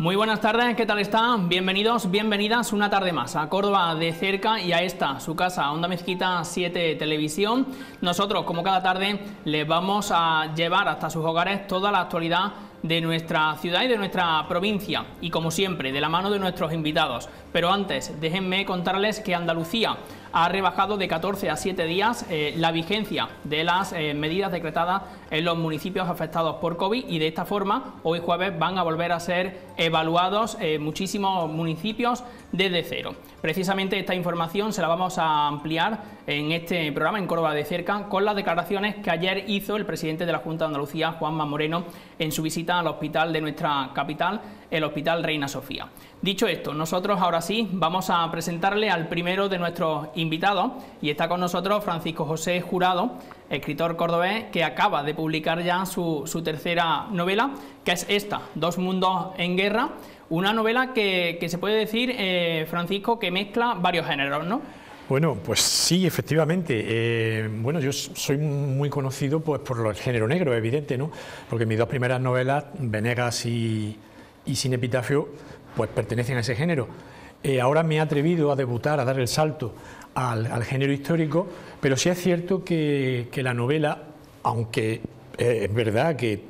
Muy buenas tardes, ¿qué tal están? Bienvenidos, bienvenidas una tarde más a Córdoba de cerca y a esta, su casa, Onda Mezquita 7 Televisión. Nosotros, como cada tarde, les vamos a llevar hasta sus hogares toda la actualidad de nuestra ciudad y de nuestra provincia y, como siempre, de la mano de nuestros invitados. Pero antes, déjenme contarles que Andalucía ha rebajado de 14 a 7 días la vigencia de las medidas decretadas en los municipios afectados por COVID, y de esta forma hoy jueves van a volver a ser evaluados muchísimos municipios desde cero. Precisamente esta información se la vamos a ampliar en este programa, en Córdoba de cerca, con las declaraciones que ayer hizo el presidente de la Junta de Andalucía, Juanma Moreno, en su visita al hospital de nuestra capital, el Hospital Reina Sofía. Dicho esto, nosotros ahora sí vamos a presentarle al primero de nuestros invitados, y está con nosotros Francisco José Jurado, escritor cordobés que acaba de publicar ya su tercera novela, que es esta, Dos mundos en guerra, una novela que se puede decir, Francisco, que mezcla varios géneros, ¿no? Bueno, pues sí, efectivamente. Bueno, yo soy muy conocido pues por el género negro, evidente, ¿no? Porque mis dos primeras novelas, Venegas y Sin epitafio, pues pertenecen a ese género. Ahora me he atrevido a debutar, a dar el salto al género histórico, pero sí es cierto que la novela, aunque es verdad que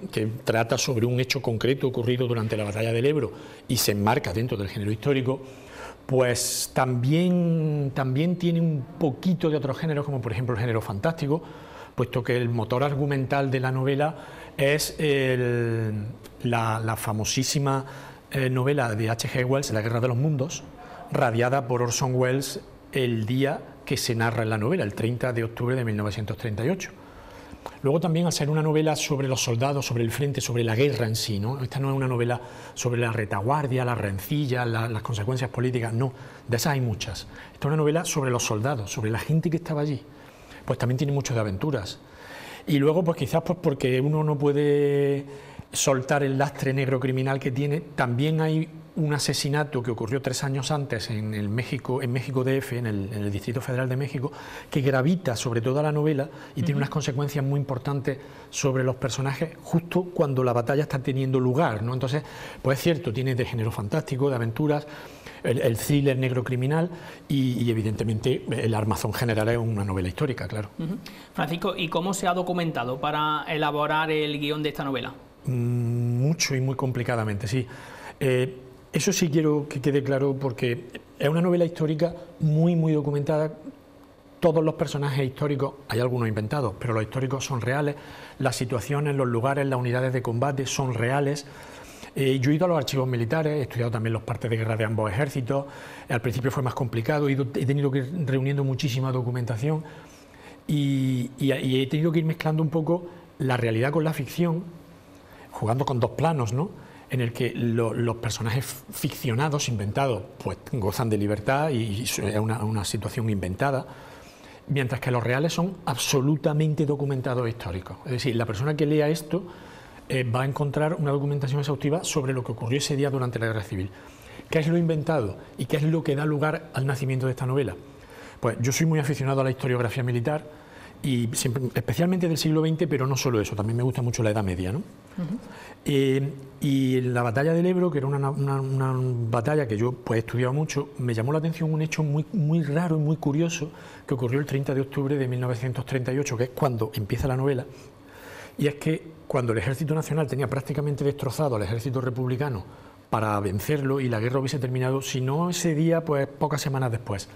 trata sobre un hecho concreto ocurrido durante la batalla del Ebro y se enmarca dentro del género histórico, pues también tiene un poquito de otros géneros, como por ejemplo el género fantástico, puesto que el motor argumental de la novela es la famosísima novela de H.G. Wells, La guerra de los mundos, radiada por Orson Welles el día que se narra en la novela, el 30 de octubre de 1938. Luego también, al ser una novela sobre los soldados, sobre el frente, sobre la guerra en sí, ¿no? Esta no es una novela sobre la retaguardia, las rencillas, las consecuencias políticas, no, de esas hay muchas. Esta es una novela sobre los soldados, sobre la gente que estaba allí, pues también tiene mucho de aventuras. Y luego, pues quizás pues porque uno no puede soltar el lastre negro criminal que tiene, también hay un asesinato que ocurrió 3 años antes en México DF, en el Distrito Federal de México, que gravita sobre toda la novela y tiene unas consecuencias muy importantes sobre los personajes justo cuando la batalla está teniendo lugar, ¿no? Entonces, pues es cierto, tiene de género fantástico, de aventuras, el thriller negro criminal y evidentemente el armazón general es una novela histórica, claro. Francisco, ¿y cómo se ha documentado para elaborar el guión de esta novela? Mucho y muy complicadamente, sí. Eso sí quiero que quede claro, porque es una novela histórica muy documentada. Todos los personajes históricos, hay algunos inventados, pero los históricos son reales. Las situaciones, los lugares, las unidades de combate son reales. Yo he ido a los archivos militares, he estudiado también los partes de guerra de ambos ejércitos. Al principio fue más complicado, he tenido que ir reuniendo muchísima documentación y he tenido que ir mezclando un poco la realidad con la ficción, jugando con dos planos, ¿no? En el que los personajes ficcionados, inventados, pues gozan de libertad y es una situación inventada, mientras que los reales son absolutamente documentados e históricos. Es decir, la persona que lea esto va a encontrar una documentación exhaustiva sobre lo que ocurrió ese día durante la Guerra Civil. ¿Qué es lo inventado y qué es lo que da lugar al nacimiento de esta novela? Pues yo soy muy aficionado a la historiografía militar, y siempre, especialmente del siglo XX, pero no solo eso, también me gusta mucho la Edad Media, ¿no? Y la batalla del Ebro, que era una batalla que yo pues he estudiado mucho, me llamó la atención un hecho muy raro y muy curioso que ocurrió el 30 de octubre de 1938, que es cuando empieza la novela, y es que cuando el Ejército Nacional tenía prácticamente destrozado al ejército republicano para vencerlo y la guerra hubiese terminado, si no ese día, pues pocas semanas después,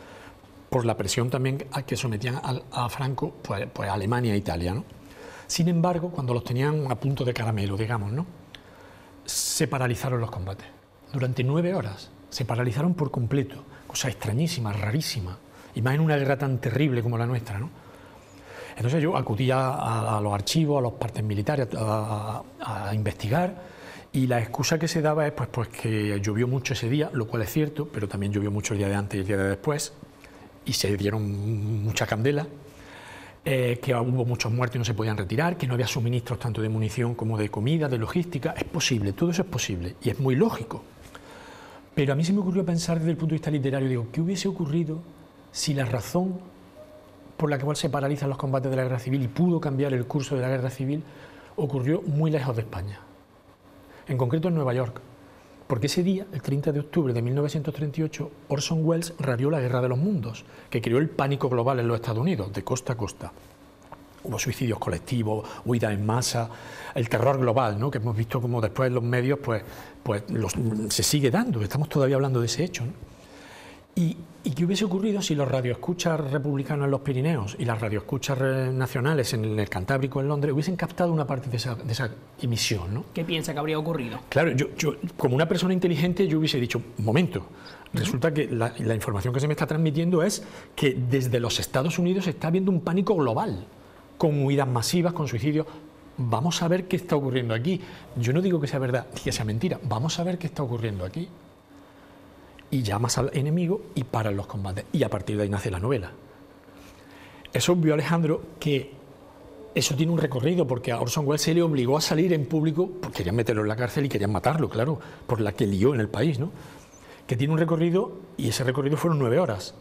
por la presión también a que sometían a Franco, pues Alemania e Italia, ¿no? Sin embargo, cuando los tenían a punto de caramelo, digamos, ¿no?, se paralizaron los combates. Durante 9 horas se paralizaron por completo, cosa extrañísima, rarísima, y más en una guerra tan terrible como la nuestra, ¿no? Entonces yo acudía a los archivos, a los partes militares, a investigar, y la excusa que se daba es pues que llovió mucho ese día, lo cual es cierto, pero también llovió mucho el día de antes y el día de después, y se dieron mucha candela, que hubo muchos muertos y no se podían retirar, que no había suministros tanto de munición como de comida, de logística. Es posible, todo eso es posible y es muy lógico. Pero a mí se me ocurrió pensar desde el punto de vista literario, digo, ¿qué hubiese ocurrido si la razón por la cual se paralizan los combates de la guerra civil y pudo cambiar el curso de la guerra civil ocurrió muy lejos de España? En concreto en Nueva York. Porque ese día, el 30 de octubre de 1938, Orson Welles radió La Guerra de los Mundos, que creó el pánico global en los Estados Unidos, de costa a costa. Hubo suicidios colectivos, huidas en masa, el terror global, ¿no?, que hemos visto como después en los medios se sigue dando, estamos todavía hablando de ese hecho, ¿no? ¿Y qué hubiese ocurrido si los radioescuchas republicanos en los Pirineos y las radioescuchas nacionales en el Cantábrico, en Londres, hubiesen captado una parte de esa emisión, ¿no? ¿Qué piensa que habría ocurrido? Claro, yo como una persona inteligente, yo hubiese dicho, un momento, resulta que la información que se me está transmitiendo es que desde los Estados Unidos está habiendo un pánico global, con huidas masivas, con suicidios. Vamos a ver qué está ocurriendo aquí. Yo no digo que sea verdad ni que sea mentira, vamos a ver qué está ocurriendo aquí. Y llamas al enemigo y paran los combates. Y a partir de ahí nace la novela. Es obvio, Alejandro, que eso tiene un recorrido, porque a Orson Welles se le obligó a salir en público, porque querían meterlo en la cárcel y querían matarlo, claro, por la que lió en el país, ¿no? Que tiene un recorrido, y ese recorrido fueron 9 horas.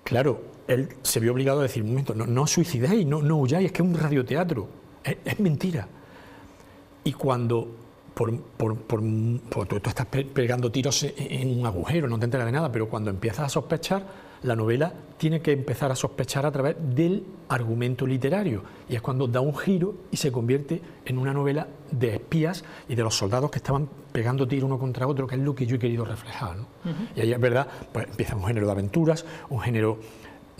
Claro, él se vio obligado a decir, un momento, no os suicidéis, no huyáis, es que es un radioteatro, es mentira. Y cuando tú estás pegando tiros en un agujero, no te enteras de nada, pero cuando empiezas a sospechar, la novela tiene que empezar a sospechar a través del argumento literario, y es cuando da un giro y se convierte en una novela de espías y de los soldados que estaban pegando tiros uno contra otro, que es lo que yo he querido reflejar, ¿no? Y ahí es verdad, pues empieza un género de aventuras, un género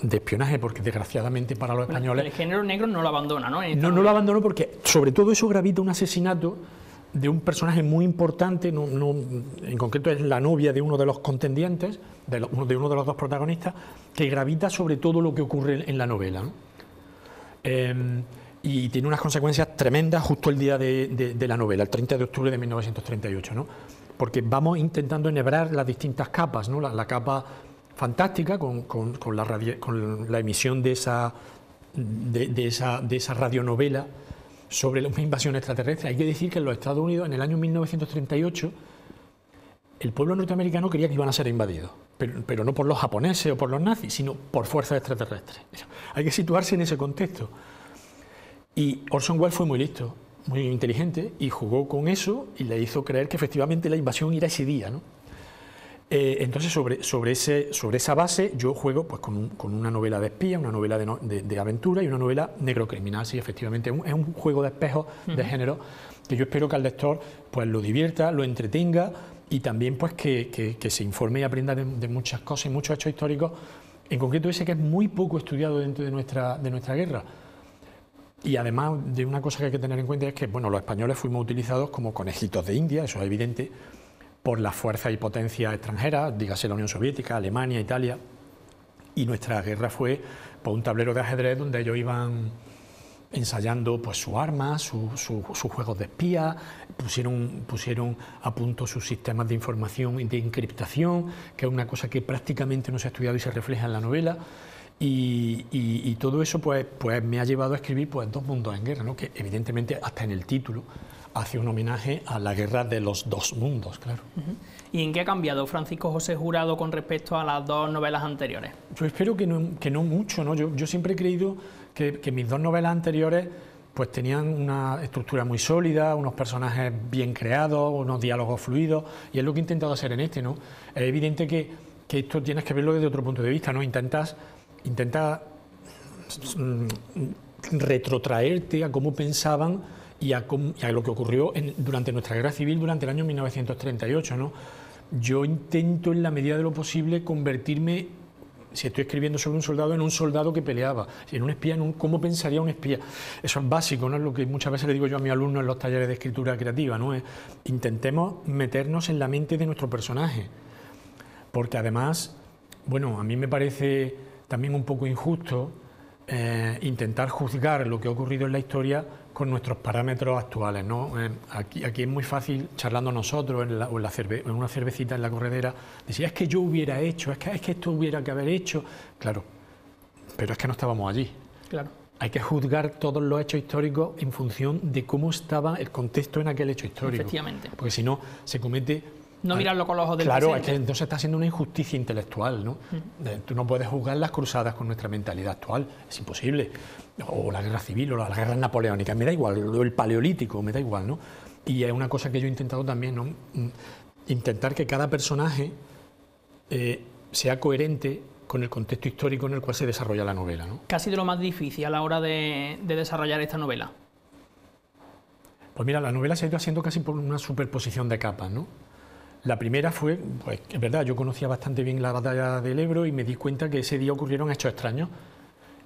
de espionaje, porque desgraciadamente para los españoles... El género negro no lo abandona, ¿no? No lo abandonó, porque sobre todo eso gravita un asesinato de un personaje muy importante, en concreto es la novia de uno de los contendientes, de uno de los dos protagonistas, que gravita sobre todo lo que ocurre en la novela, ¿no? Y tiene unas consecuencias tremendas justo el día de la novela, el 30 de octubre de 1938, ¿no? Porque vamos intentando enhebrar las distintas capas, ¿no? La capa fantástica con la emisión de esa radionovela sobre una invasión extraterrestre. Hay que decir que en los Estados Unidos, en el año 1938, el pueblo norteamericano creía que iban a ser invadidos, pero no por los japoneses o por los nazis, sino por fuerzas extraterrestres. Hay que situarse en ese contexto. Y Orson Welles fue muy listo, muy inteligente, y jugó con eso y le hizo creer que efectivamente la invasión era ese día, ¿no? Entonces, sobre esa base, yo juego pues con una novela de espía, una novela de aventura y una novela negro-criminal. Sí, efectivamente, es un juego de espejos de género que yo espero que al lector pues lo divierta, lo entretenga y también pues que se informe y aprenda de muchas cosas y muchos hechos históricos, en concreto ese que es muy poco estudiado dentro de nuestra guerra. Y además de una cosa que hay que tener en cuenta es que bueno, los españoles fuimos utilizados como conejitos de India, eso es evidente, por las fuerzas y potencias extranjeras, dígase la Unión Soviética, Alemania, Italia, y nuestra guerra fue pues, un tablero de ajedrez donde ellos iban ensayando pues, sus armas, sus juegos de espía, pusieron a punto sus sistemas de información y de encriptación, que es una cosa que prácticamente no se ha estudiado y se refleja en la novela, y todo eso pues me ha llevado a escribir pues, Dos mundos en guerra, ¿no? Que evidentemente hasta en el título hace un homenaje a la guerra de los dos mundos, claro. ¿Y en qué ha cambiado Francisco José Jurado con respecto a las dos novelas anteriores? Yo espero que no mucho, ¿no? Yo siempre he creído que mis dos novelas anteriores pues tenían una estructura muy sólida, unos personajes bien creados, unos diálogos fluidos, y es lo que he intentado hacer en este, ¿no? Es evidente que esto tienes que verlo desde otro punto de vista, ¿no? Intenta retrotraerte a cómo pensaban y a lo que ocurrió durante nuestra guerra civil durante el año 1938, ¿no? Yo intento en la medida de lo posible convertirme, si estoy escribiendo sobre un soldado, en un soldado que peleaba, en un espía, cómo pensaría un espía. Eso es básico, ¿no? Es lo que muchas veces le digo yo a mis alumnos en los talleres de escritura creativa, ¿no? Intentemos meternos en la mente de nuestro personaje, porque además, bueno, a mí me parece también un poco injusto intentar juzgar lo que ha ocurrido en la historia con nuestros parámetros actuales, ¿no? Aquí es muy fácil, charlando nosotros en una cervecita en la corredera, decir, es que yo hubiera hecho, es que esto hubiera que haber hecho. Claro, pero es que no estábamos allí. Claro. Hay que juzgar todos los hechos históricos en función de cómo estaba el contexto en aquel hecho histórico. Efectivamente. Porque si no, se comete... No mirarlo con los ojos del presente. Claro, presente. es que entonces está siendo una injusticia intelectual, ¿no? Tú no puedes juzgar las cruzadas con nuestra mentalidad actual, es imposible. O la guerra civil, o la guerra napoleónica, me da igual, o el paleolítico, me da igual, ¿no? Y es una cosa que yo he intentado también, ¿no? intentar que cada personaje sea coherente con el contexto histórico en el cual se desarrolla la novela, ¿no? ¿Qué ha sido lo más difícil a la hora de desarrollar esta novela? Pues mira, la novela se ha ido haciendo casi por una superposición de capas, ¿no? La primera fue, pues es verdad, yo conocía bastante bien la batalla del Ebro y me di cuenta que ese día ocurrieron hechos extraños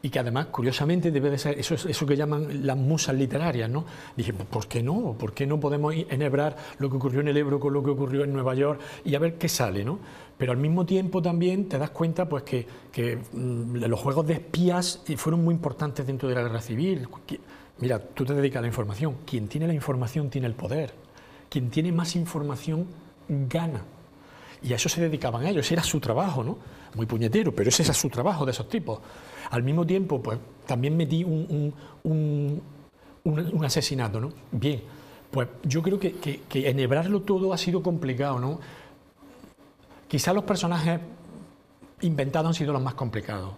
y que además, curiosamente, debe de ser eso que llaman las musas literarias, ¿no? Dije, pues, ¿por qué no? ¿Por qué no podemos enhebrar lo que ocurrió en el Ebro con lo que ocurrió en Nueva York y a ver qué sale, ¿no? Pero al mismo tiempo también te das cuenta pues que los juegos de espías fueron muy importantes dentro de la guerra civil. Mira, tú te dedicas a la información. Quien tiene la información tiene el poder. Quien tiene más información gana. Y a eso se dedicaban ellos, ese era su trabajo, ¿no? Muy puñetero, pero ese era su trabajo de esos tipos. Al mismo tiempo, pues también metí un asesinato, ¿no? Bien, pues yo creo que enhebrarlo todo ha sido complicado, ¿no? Quizá los personajes inventados han sido los más complicados,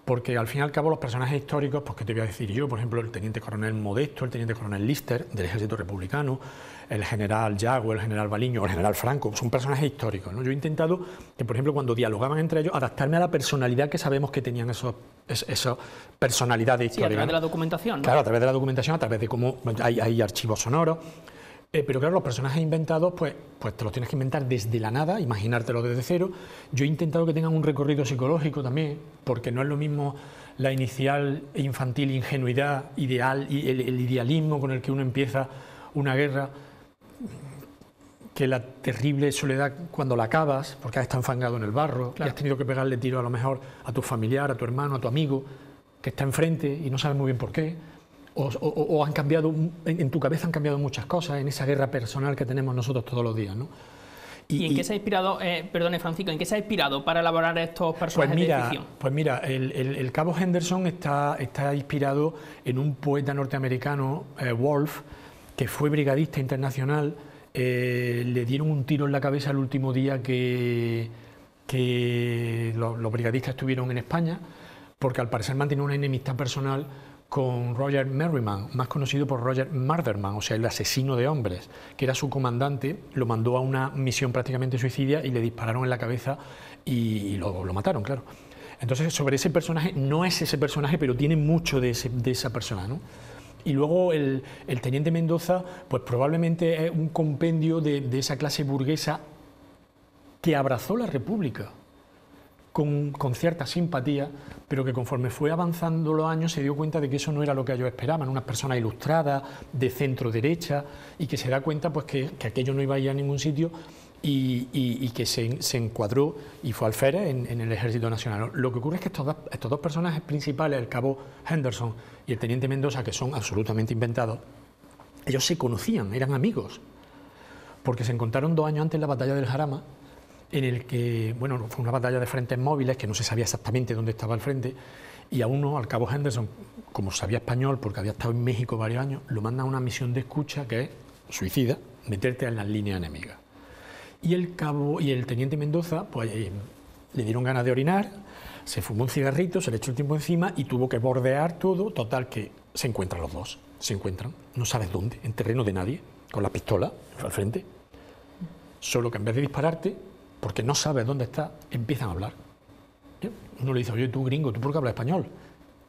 porque al fin y al cabo los personajes históricos, pues qué te voy a decir yo, por ejemplo, el teniente coronel Modesto, el teniente coronel Lister, del ejército republicano, el general Yago, el general Baliño o el general Franco, son personajes históricos, ¿no? Yo he intentado que, por ejemplo, cuando dialogaban entre ellos, adaptarme a la personalidad que sabemos que tenían esas personalidades históricas. Sí, a través de la documentación, ¿no? Claro, a través de la documentación, a través de cómo hay archivos sonoros. Pero claro, los personajes inventados, pues te los tienes que inventar desde la nada, imaginártelo desde cero. Yo he intentado que tengan un recorrido psicológico también, porque no es lo mismo la inicial e infantil ingenuidad, ideal y el idealismo con el que uno empieza una guerra, que la terrible soledad cuando la acabas, porque has estado enfangado en el barro, claro, y has tenido que pegarle tiro a lo mejor a tu familiar, a tu hermano, a tu amigo, que está enfrente y no sabes muy bien por qué. O han cambiado, en tu cabeza han cambiado muchas cosas en esa guerra personal que tenemos nosotros todos los días, ¿no? ¿Y en qué se ha inspirado, perdone Francisco, en qué se ha inspirado para elaborar estos personajes de ficción? Pues mira, el cabo Henderson está inspirado en un poeta norteamericano, Wolfe, que fue brigadista internacional. Le dieron un tiro en la cabeza el último día que los brigadistas estuvieron en España, porque al parecer mantenía una enemistad personal con Roger Merriman, más conocido por Roger Murderman, o sea, el asesino de hombres, que era su comandante, lo mandó a una misión prácticamente suicida y le dispararon en la cabeza y lo mataron, claro. Entonces, sobre ese personaje, no es ese personaje, pero tiene mucho de esa persona, ¿no? Y luego el teniente Mendoza, pues probablemente es un compendio de esa clase burguesa que abrazó la República con cierta simpatía, pero que conforme fue avanzando los años se dio cuenta de que eso no era lo que ellos esperaban, unas personas ilustradas, de centro derecha, y que se da cuenta pues que aquello no iba a ir a ningún sitio y que se encuadró y fue alférez en el Ejército Nacional. Lo que ocurre es que estos dos personajes principales, el cabo Henderson y el teniente Mendoza, que son absolutamente inventados, ellos se conocían, eran amigos, porque se encontraron 2 años antes en la batalla del Jarama, en el que, bueno, fue una batalla de frentes móviles, que no se sabía exactamente dónde estaba el frente, y a uno, al cabo Henderson, como sabía español, porque había estado en México varios años, lo mandan a una misión de escucha que es suicida, meterte en las líneas enemigas. Y el teniente Mendoza, pues le dieron ganas de orinar, se fumó un cigarrito, se le echó el tiempo encima y tuvo que bordear todo, total que se encuentran los dos, se encuentran, no sabes dónde, en terreno de nadie, con la pistola al frente, solo que en vez de dispararte, porque no sabes dónde está, empiezan a hablar. Uno le dice, oye, tú gringo, ¿tú por qué hablas español?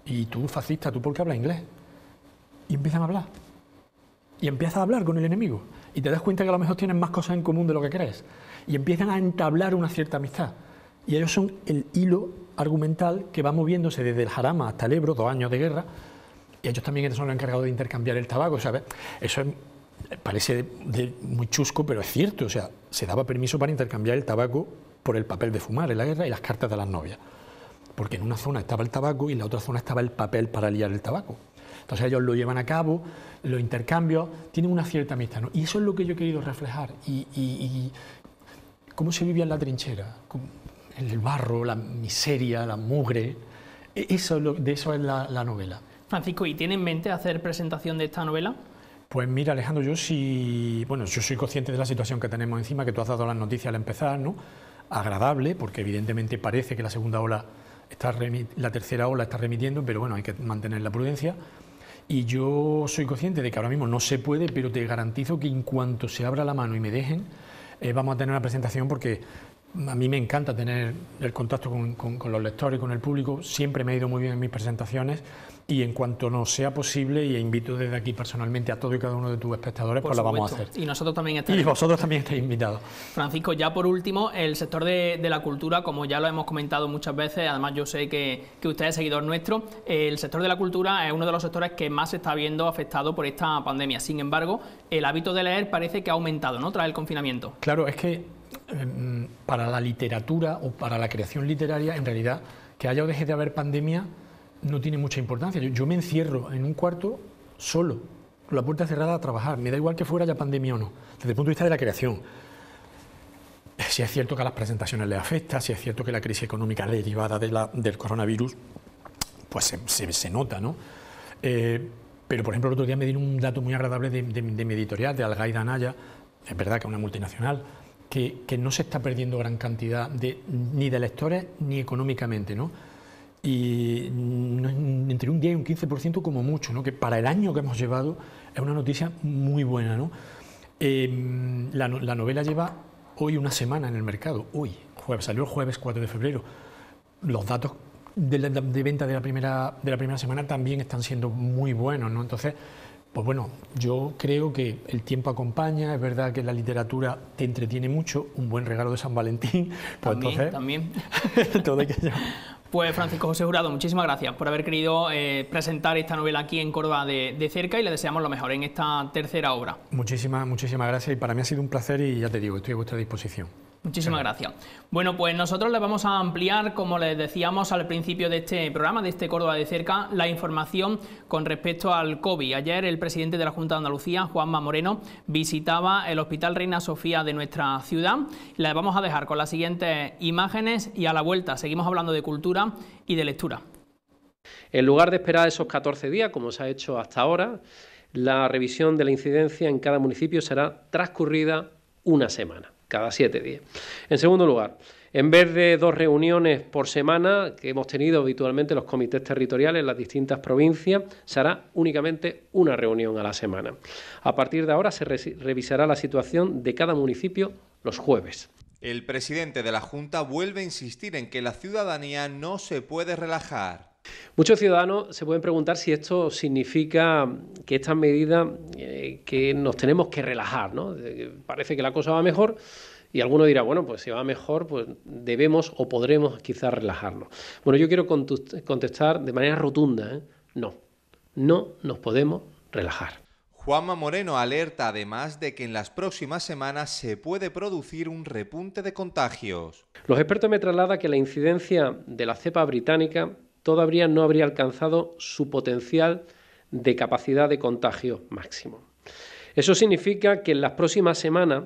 Y tú fascista, ¿tú por qué hablas inglés? Y empiezan a hablar. Y empiezas a hablar con el enemigo. Y te das cuenta que a lo mejor tienen más cosas en común de lo que crees. Y empiezan a entablar una cierta amistad. Y ellos son el hilo argumental que va moviéndose desde el Jarama hasta el Ebro, 2 años de guerra. Y ellos también son los encargados de intercambiar el tabaco, ¿sabes? Eso parece muy chusco, pero es cierto. O sea, se daba permiso para intercambiar el tabaco por el papel de fumar en la guerra y las cartas de las novias. Porque en una zona estaba el tabaco y en la otra zona estaba el papel para liar el tabaco. Entonces ellos lo llevan a cabo, los intercambios, tienen una cierta amistad, ¿no? Y eso es lo que yo he querido reflejar. Y cómo se vivía en la trinchera, en el barro, la miseria, la mugre. De eso es la novela. Francisco, ¿y tiene en mente hacer presentación de esta novela? Pues mira, Alejandro, yo soy consciente de la situación que tenemos encima, que tú has dado las noticias al empezar, ¿no? Agradable, porque evidentemente parece que la segunda ola la tercera ola está remitiendo, pero bueno, hay que mantener la prudencia. Y yo soy consciente de que ahora mismo no se puede, pero te garantizo que en cuanto se abra la mano y me dejen, vamos a tener una presentación porque a mí me encanta tener el contacto con los lectores, con el público, siempre me ha ido muy bien en mis presentaciones y en cuanto nos sea posible, y invito desde aquí personalmente a todo y cada uno de tus espectadores, pues lo vamos a hacer. Y nosotros también estaremos. Y vosotros también estáis invitados. Francisco, ya por último, el sector de la cultura, como ya lo hemos comentado muchas veces, además yo sé que usted es seguidor nuestro, el sector de la cultura es uno de los sectores que más se está viendo afectado por esta pandemia. Sin embargo, el hábito de leer parece que ha aumentado, ¿no?, tras el confinamiento. Claro, es que para la literatura o para la creación literaria, en realidad, que haya o deje de haber pandemia no tiene mucha importancia. Yo me encierro en un cuarto solo, con la puerta cerrada a trabajar, me da igual que fuera ya pandemia o no, desde el punto de vista de la creación. Si es cierto que a las presentaciones les afecta, si es cierto que la crisis económica derivada del coronavirus, pues se nota, ¿no? Pero, por ejemplo, el otro día me dieron un dato muy agradable de mi editorial, de Algaida Anaya, es verdad que es una multinacional, que no se está perdiendo gran cantidad ni de lectores ni económicamente, ¿no? Y entre un 10 y un 15% como mucho, ¿no? Que para el año que hemos llevado es una noticia muy buena, ¿no? La novela lleva hoy una semana en el mercado, salió el jueves 4 de febrero. Los datos de venta de la primera semana también están siendo muy buenos, ¿no? Entonces, pues bueno, yo creo que el tiempo acompaña, es verdad que la literatura te entretiene mucho, un buen regalo de San Valentín, pues también. Todo hay que llevar. Pues Francisco José Jurado, muchísimas gracias por haber querido presentar esta novela aquí en Córdoba de cerca y le deseamos lo mejor en esta tercera obra. Muchísimas gracias y para mí ha sido un placer y ya te digo, estoy a vuestra disposición. Muchísimas gracias. Bueno, pues nosotros les vamos a ampliar, como les decíamos al principio de este programa, de este Córdoba de cerca, la información con respecto al COVID. Ayer el presidente de la Junta de Andalucía, Juanma Moreno, visitaba el Hospital Reina Sofía de nuestra ciudad. Les vamos a dejar con las siguientes imágenes y a la vuelta seguimos hablando de cultura y de lectura. En lugar de esperar esos 14 días, como se ha hecho hasta ahora, la revisión de la incidencia en cada municipio será transcurrida una semana, cada 7 días. En segundo lugar, en vez de 2 reuniones por semana que hemos tenido habitualmente los comités territoriales en las distintas provincias, se hará únicamente una reunión a la semana. A partir de ahora se revisará la situación de cada municipio los jueves. El presidente de la Junta vuelve a insistir en que la ciudadanía no se puede relajar. Muchos ciudadanos se pueden preguntar si esto significa que estas medidas que nos tenemos que relajar, ¿no? Parece que la cosa va mejor y alguno dirá, bueno, pues si va mejor, pues debemos o podremos quizás relajarnos. Bueno, yo quiero contestar de manera rotunda, no nos podemos relajar. Juanma Moreno alerta además de que en las próximas semanas se puede producir un repunte de contagios. Los expertos me trasladan que la incidencia de la cepa británica todavía no habría alcanzado su potencial de capacidad de contagio máximo. Eso significa que en las próximas semanas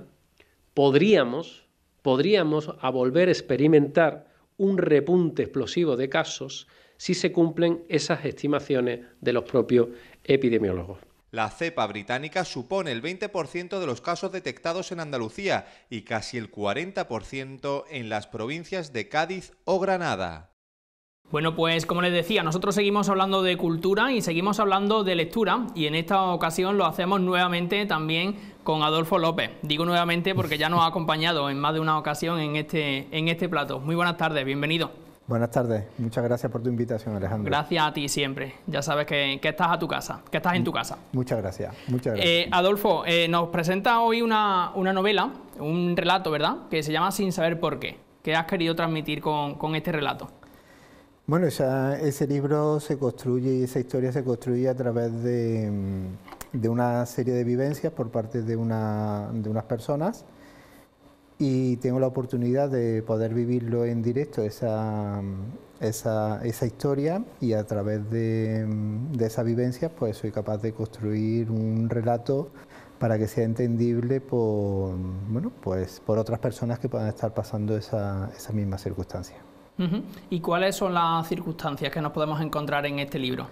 podríamos volver a experimentar un repunte explosivo de casos si se cumplen esas estimaciones de los propios epidemiólogos. La cepa británica supone el 20% de los casos detectados en Andalucía y casi el 40% en las provincias de Cádiz o Granada. Bueno, pues como les decía, nosotros seguimos hablando de cultura y seguimos hablando de lectura y en esta ocasión lo hacemos nuevamente también con Adolfo López. Digo nuevamente porque ya nos ha acompañado en más de una ocasión en este plato. Muy buenas tardes, bienvenido. Buenas tardes, muchas gracias por tu invitación, Alejandro. Gracias a ti siempre, ya sabes que estás en tu casa. Muchas gracias, muchas gracias. Adolfo, nos presenta hoy una novela, un relato, ¿verdad?, que se llama Sin saber por qué. ¿Qué has querido transmitir con este relato? Bueno, ese libro se construye y esa historia se construye a través de una serie de vivencias por parte de unas personas y tengo la oportunidad de poder vivirlo en directo, esa historia, y a través de esas vivencias pues soy capaz de construir un relato para que sea entendible por otras personas que puedan estar pasando esa misma circunstancia. ¿Y cuáles son las circunstancias que nos podemos encontrar en este libro?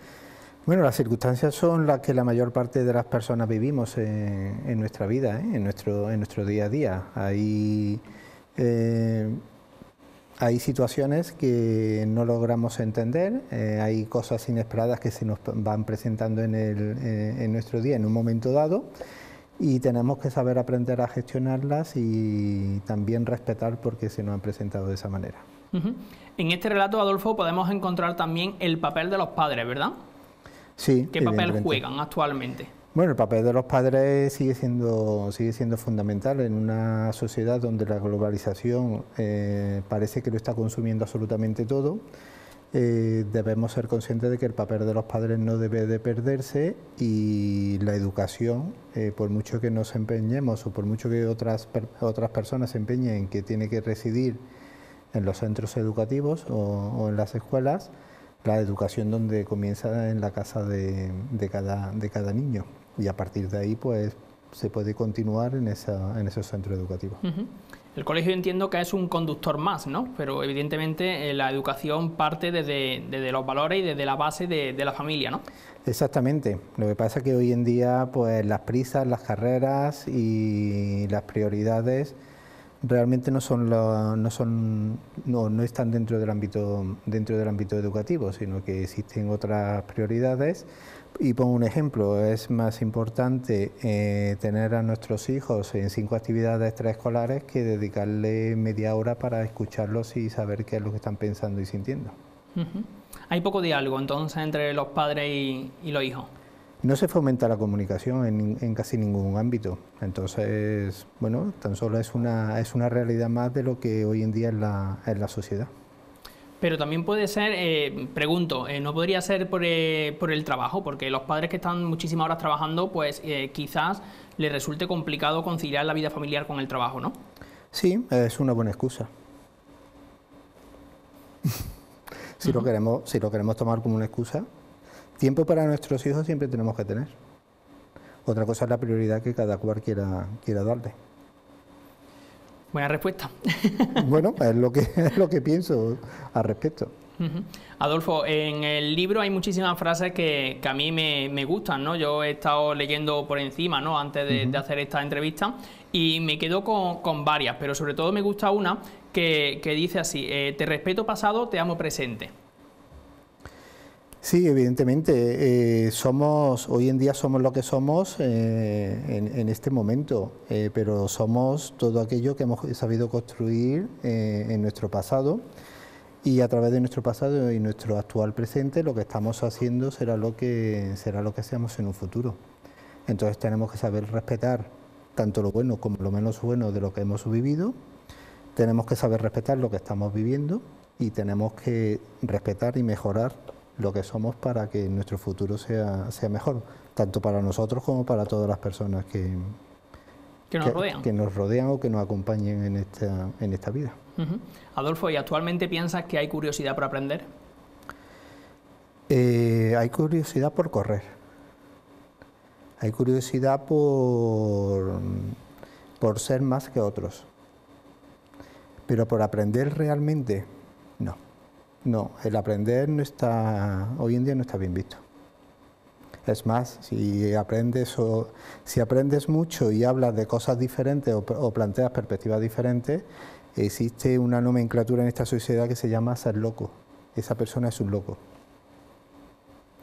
Bueno, las circunstancias son las que la mayor parte de las personas vivimos en nuestra vida, en nuestro día a día. Hay situaciones que no logramos entender, hay cosas inesperadas que se nos van presentando en nuestro día en un momento dado, y tenemos que saber aprender a gestionarlas y también respetar porque se nos han presentado de esa manera. En este relato, Adolfo, podemos encontrar también el papel de los padres, ¿verdad? Sí. ¿Qué papel juegan actualmente? Bueno, el papel de los padres sigue siendo fundamental en una sociedad donde la globalización parece que lo está consumiendo absolutamente todo. Debemos ser conscientes de que el papel de los padres no debe de perderse y la educación, por mucho que nos empeñemos o por mucho que otras personas se empeñen en que tiene que residir en los centros educativos o en las escuelas, la educación donde comienza en la casa de cada niño y a partir de ahí pues se puede continuar en esos centros educativos. El colegio entiendo que es un conductor más, ¿no? Pero evidentemente la educación parte desde los valores y desde la base de la familia, ¿no? Exactamente. Lo que pasa es que hoy en día pues las prisas, las carreras y las prioridades realmente no están dentro del ámbito educativo, sino que existen otras prioridades. Y pongo un ejemplo, es más importante tener a nuestros hijos en 5 actividades extraescolares que dedicarle media hora para escucharlos y saber qué es lo que están pensando y sintiendo. Hay poco diálogo entonces entre los padres y los hijos. No se fomenta la comunicación en casi ningún ámbito, entonces, bueno, tan solo es una realidad más de lo que hoy en día es la sociedad. Pero también puede ser, pregunto, ¿no podría ser por el trabajo? Porque los padres que están muchísimas horas trabajando, pues quizás les resulte complicado conciliar la vida familiar con el trabajo, ¿no? Sí, es una buena excusa. Si lo queremos tomar como una excusa. Tiempo para nuestros hijos siempre tenemos que tener. Otra cosa es la prioridad que cada cual quiera darle. Buena respuesta. Bueno, es lo que pienso al respecto. Adolfo, en el libro hay muchísimas frases que a mí me gustan, ¿no? Yo he estado leyendo por encima, ¿no? Antes de hacer esta entrevista y me quedo con varias, pero sobre todo me gusta una que dice así: te respeto pasado, te amo presente. Sí, evidentemente, hoy en día somos lo que somos en este momento, pero somos todo aquello que hemos sabido construir en nuestro pasado y a través de nuestro pasado y nuestro actual presente lo que estamos haciendo será lo que hacemos en un futuro. Entonces tenemos que saber respetar tanto lo bueno como lo menos bueno de lo que hemos vivido, tenemos que saber respetar lo que estamos viviendo y tenemos que respetar y mejorar lo que somos para que nuestro futuro sea mejor, tanto para nosotros como para todas las personas que nos rodean o que nos acompañen en esta vida. Adolfo, ¿y actualmente piensas que hay curiosidad por aprender? Hay curiosidad por correr, hay curiosidad por ser más que otros, pero por aprender realmente, no. No, el aprender hoy en día no está bien visto. Es más, si aprendes mucho y hablas de cosas diferentes o planteas perspectivas diferentes, existe una nomenclatura en esta sociedad que se llama ser loco. Esa persona es un loco.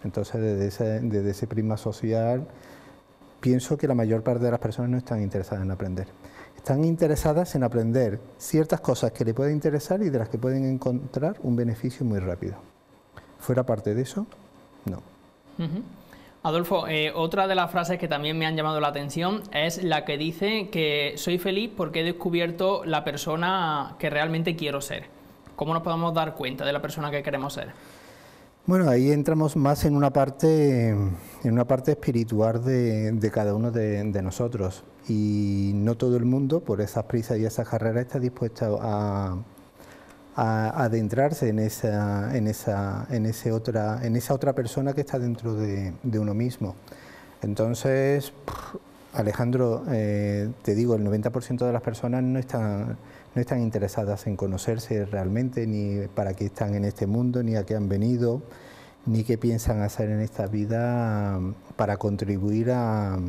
Entonces, desde ese prisma social, pienso que la mayor parte de las personas no están interesadas en aprender. Están interesadas en aprender ciertas cosas que le pueden interesar y de las que pueden encontrar un beneficio muy rápido. Fuera parte de eso, no. Adolfo, otra de las frases que también me han llamado la atención es la que dice que soy feliz porque he descubierto la persona que realmente quiero ser. ¿Cómo nos podemos dar cuenta de la persona que queremos ser? Bueno, ahí entramos más en una parte espiritual de cada uno de nosotros y no todo el mundo por esas prisas y esas carreras está dispuesto a adentrarse en esa otra persona que está dentro de uno mismo. Entonces, Alejandro, te digo, el 90% de las personas no están interesadas en conocerse realmente, ni para qué están en este mundo, ni a qué han venido, ni qué piensan hacer en esta vida para contribuir a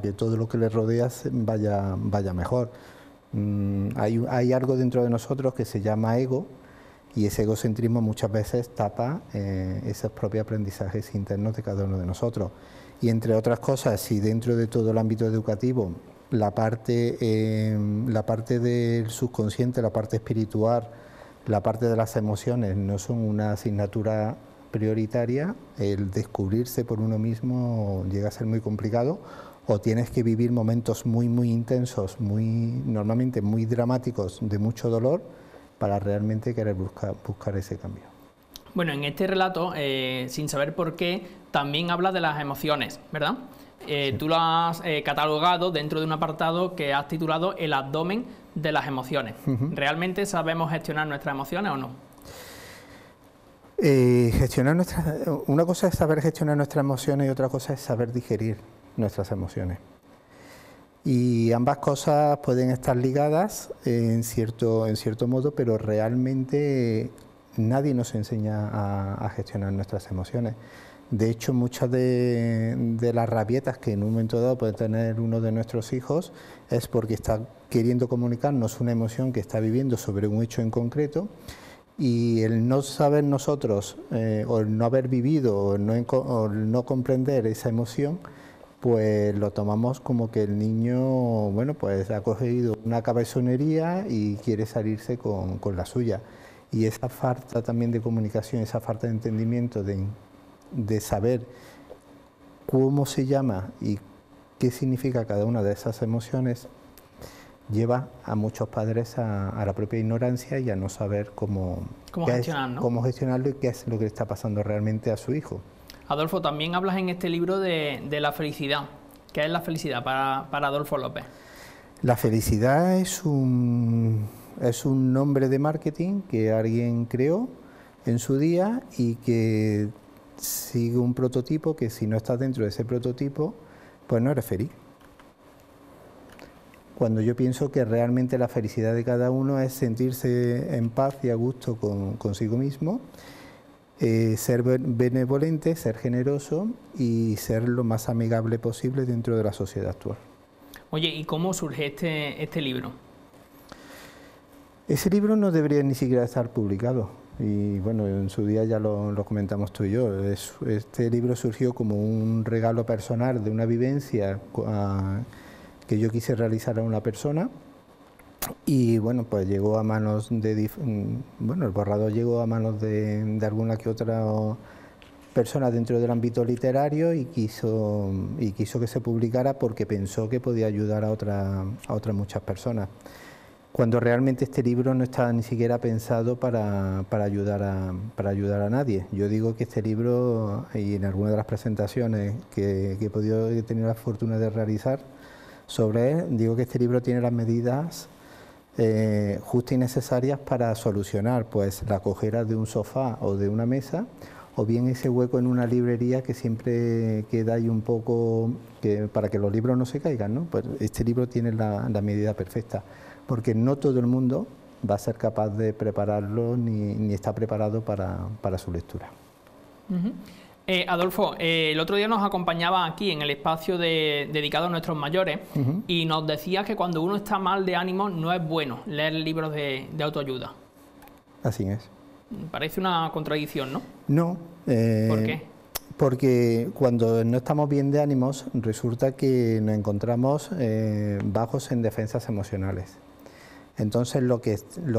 que todo lo que les rodea vaya mejor. Hay algo dentro de nosotros que se llama ego Y ese egocentrismo muchas veces tapa esos propios aprendizajes internos de cada uno de nosotros. Y entre otras cosas, si dentro de todo el ámbito educativo la parte del subconsciente, la parte espiritual, la parte de las emociones no son una asignatura prioritaria, el descubrirse por uno mismo llega a ser muy complicado, o tienes que vivir momentos muy intensos, normalmente muy dramáticos, de mucho dolor, para realmente querer buscar ese cambio. Bueno, en este relato, sin saber por qué, también habla de las emociones, ¿verdad? Sí. Tú lo has catalogado dentro de un apartado que has titulado El abdomen de las emociones. ¿Realmente sabemos gestionar nuestras emociones o no? Una cosa es saber gestionar nuestras emociones y otra cosa es saber digerir nuestras emociones. Y ambas cosas pueden estar ligadas en cierto modo, pero realmente nadie nos enseña a gestionar nuestras emociones. De hecho, muchas de las rabietas que en un momento dado puede tener uno de nuestros hijos es porque está queriendo comunicarnos una emoción que está viviendo sobre un hecho en concreto, y el no saber nosotros, o el no haber vivido, o el no comprender esa emoción, pues lo tomamos como que el niño, bueno, pues ha cogido una cabezonería y quiere salirse con la suya. Y esa falta también de comunicación, esa falta de entendimiento, de saber cómo se llama y qué significa cada una de esas emociones, lleva a muchos padres a la propia ignorancia y a no saber cómo gestionarlo y qué es lo que le está pasando realmente a su hijo. Adolfo, también hablas en este libro de la felicidad. ¿Qué es la felicidad para Adolfo López? La felicidad es un nombre de marketing que alguien creó en su día y que sigue un prototipo que, si no estás dentro de ese prototipo, pues no eres feliz. Cuando yo pienso que realmente la felicidad de cada uno es sentirse en paz y a gusto consigo mismo, ser benevolente, ser generoso y ser lo más amigable posible dentro de la sociedad actual. Oye, ¿y cómo surge este libro? Ese libro no debería ni siquiera estar publicado. Y bueno, en su día ya lo comentamos tú y yo. Este libro surgió como un regalo personal de una vivencia que yo quise realizar a una persona, y bueno, pues llegó a manos el borrador llegó a manos de alguna que otra persona dentro del ámbito literario, y quiso que se publicara porque pensó que podía ayudar a otras muchas personas, cuando realmente este libro no estaba ni siquiera pensado para ayudar a nadie. Yo digo que este libro, y en algunas de las presentaciones que he tenido la fortuna de realizar sobre él, digo que este libro tiene las medidas justas y necesarias para solucionar pues la cojera de un sofá o de una mesa, o bien ese hueco en una librería que siempre queda ahí un poco para que los libros no se caigan, ¿no? Pues este libro tiene la medida perfecta, porque no todo el mundo va a ser capaz de prepararlo ni está preparado para su lectura. Adolfo, el otro día nos acompañaba aquí en el espacio dedicado a nuestros mayores, y nos decía que cuando uno está mal de ánimo no es bueno leer libros de autoayuda. Así es. Parece una contradicción, ¿no? No. ¿Por qué? Porque cuando no estamos bien de ánimos, resulta que nos encontramos bajos en defensas emocionales. Entonces lo que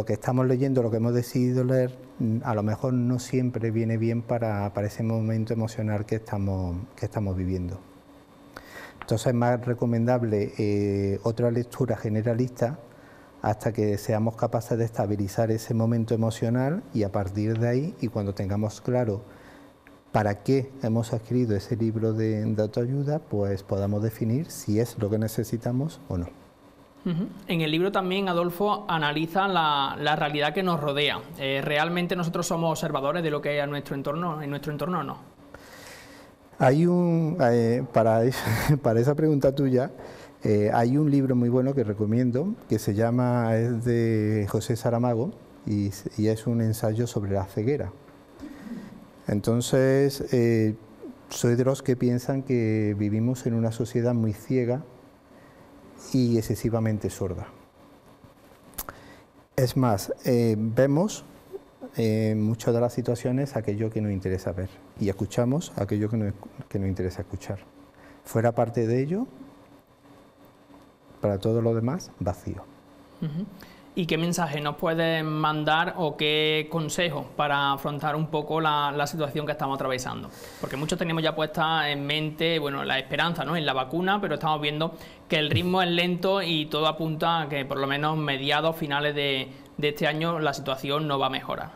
estamos leyendo, lo que hemos decidido leer, a lo mejor no siempre viene bien para ese momento emocional que estamos viviendo. Entonces es más recomendable otra lectura generalista hasta que seamos capaces de estabilizar ese momento emocional, y a partir de ahí, y cuando tengamos claro para qué hemos adquirido ese libro de autoayuda, pues podamos definir si es lo que necesitamos o no. En el libro también, Adolfo, analiza la realidad que nos rodea. ¿Realmente nosotros somos observadores de lo que hay en nuestro entorno o no? Hay para esa pregunta tuya, hay un libro muy bueno que recomiendo, que es de José Saramago, y es un ensayo sobre la ceguera. Entonces, soy de los que piensan que vivimos en una sociedad muy ciega y excesivamente sorda. Es más, vemos en muchas de las situaciones aquello que nos interesa ver y escuchamos aquello que nos interesa escuchar. Fuera parte de ello, para todo lo demás, vacío. ¿Y qué mensaje nos puedes mandar o qué consejo para afrontar un poco la situación que estamos atravesando? Porque muchos tenemos ya puesta en mente, bueno, la esperanza, ¿no?, en la vacuna, pero estamos viendo que el ritmo es lento y todo apunta a que por lo menos mediados, finales de este año la situación no va a mejorar.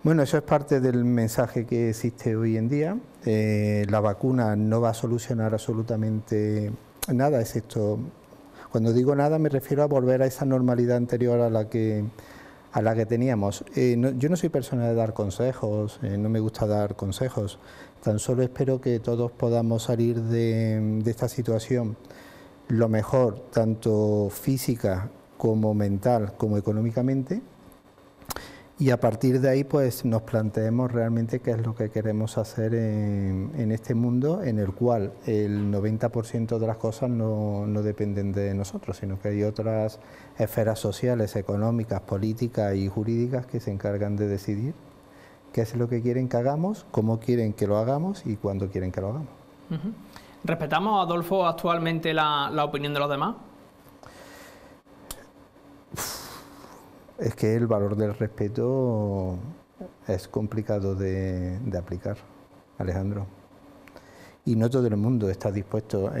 Bueno, eso es parte del mensaje que existe hoy en día. La vacuna no va a solucionar absolutamente nada, excepto... Cuando digo nada me refiero a volver a esa normalidad anterior a la que teníamos. Yo no soy persona de dar consejos, no me gusta dar consejos, tan solo espero que todos podamos salir de esta situación lo mejor, tanto física como mental como económicamente, y a partir de ahí pues nos planteemos realmente qué es lo que queremos hacer en este mundo en el cual el 90% de las cosas no dependen de nosotros, sino que hay otras esferas sociales, económicas, políticas y jurídicas que se encargan de decidir qué es lo que quieren que hagamos, cómo quieren que lo hagamos y cuándo quieren que lo hagamos. ¿Respetamos, Adolfo, actualmente la opinión de los demás? Es que el valor del respeto es complicado de aplicar, Alejandro. Y no todo el mundo está dispuesto.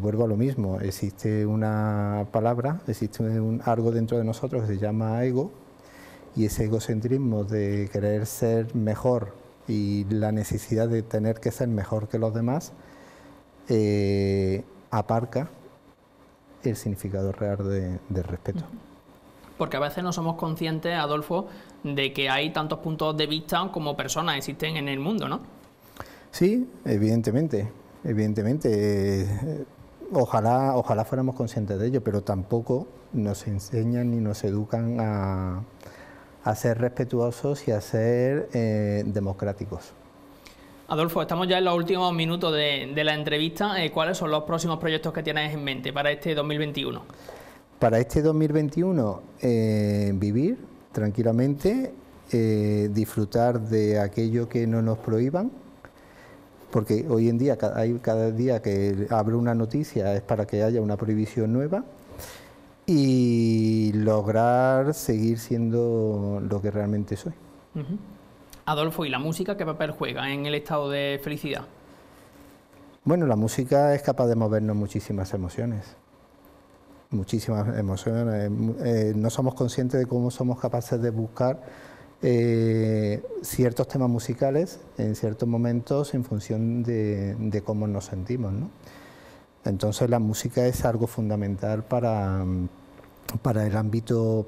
Vuelvo a lo mismo, existe una palabra, existe algo dentro de nosotros que se llama ego, y ese egocentrismo de querer ser mejor y la necesidad de tener que ser mejor que los demás aparca el significado real de respeto. Porque a veces no somos conscientes, Adolfo, de que hay tantos puntos de vista como personas existen en el mundo, ¿no? Sí, evidentemente. Ojalá fuéramos conscientes de ello, pero tampoco nos enseñan ni nos educan a ser respetuosos y a ser democráticos. Adolfo, estamos ya en los últimos minutos de la entrevista. ¿Cuáles son los próximos proyectos que tienes en mente para este 2021? Para este 2021, vivir tranquilamente, disfrutar de aquello que no nos prohíban, porque hoy en día cada día que abro una noticia es para que haya una prohibición nueva, y lograr seguir siendo lo que realmente soy. Adolfo, ¿y la música qué papel juega en el estado de felicidad? Bueno, la música es capaz de movernos muchísimas emociones. No somos conscientes de cómo somos capaces de buscar ciertos temas musicales en ciertos momentos en función de cómo nos sentimos, ¿no? Entonces la música es algo fundamental para el ámbito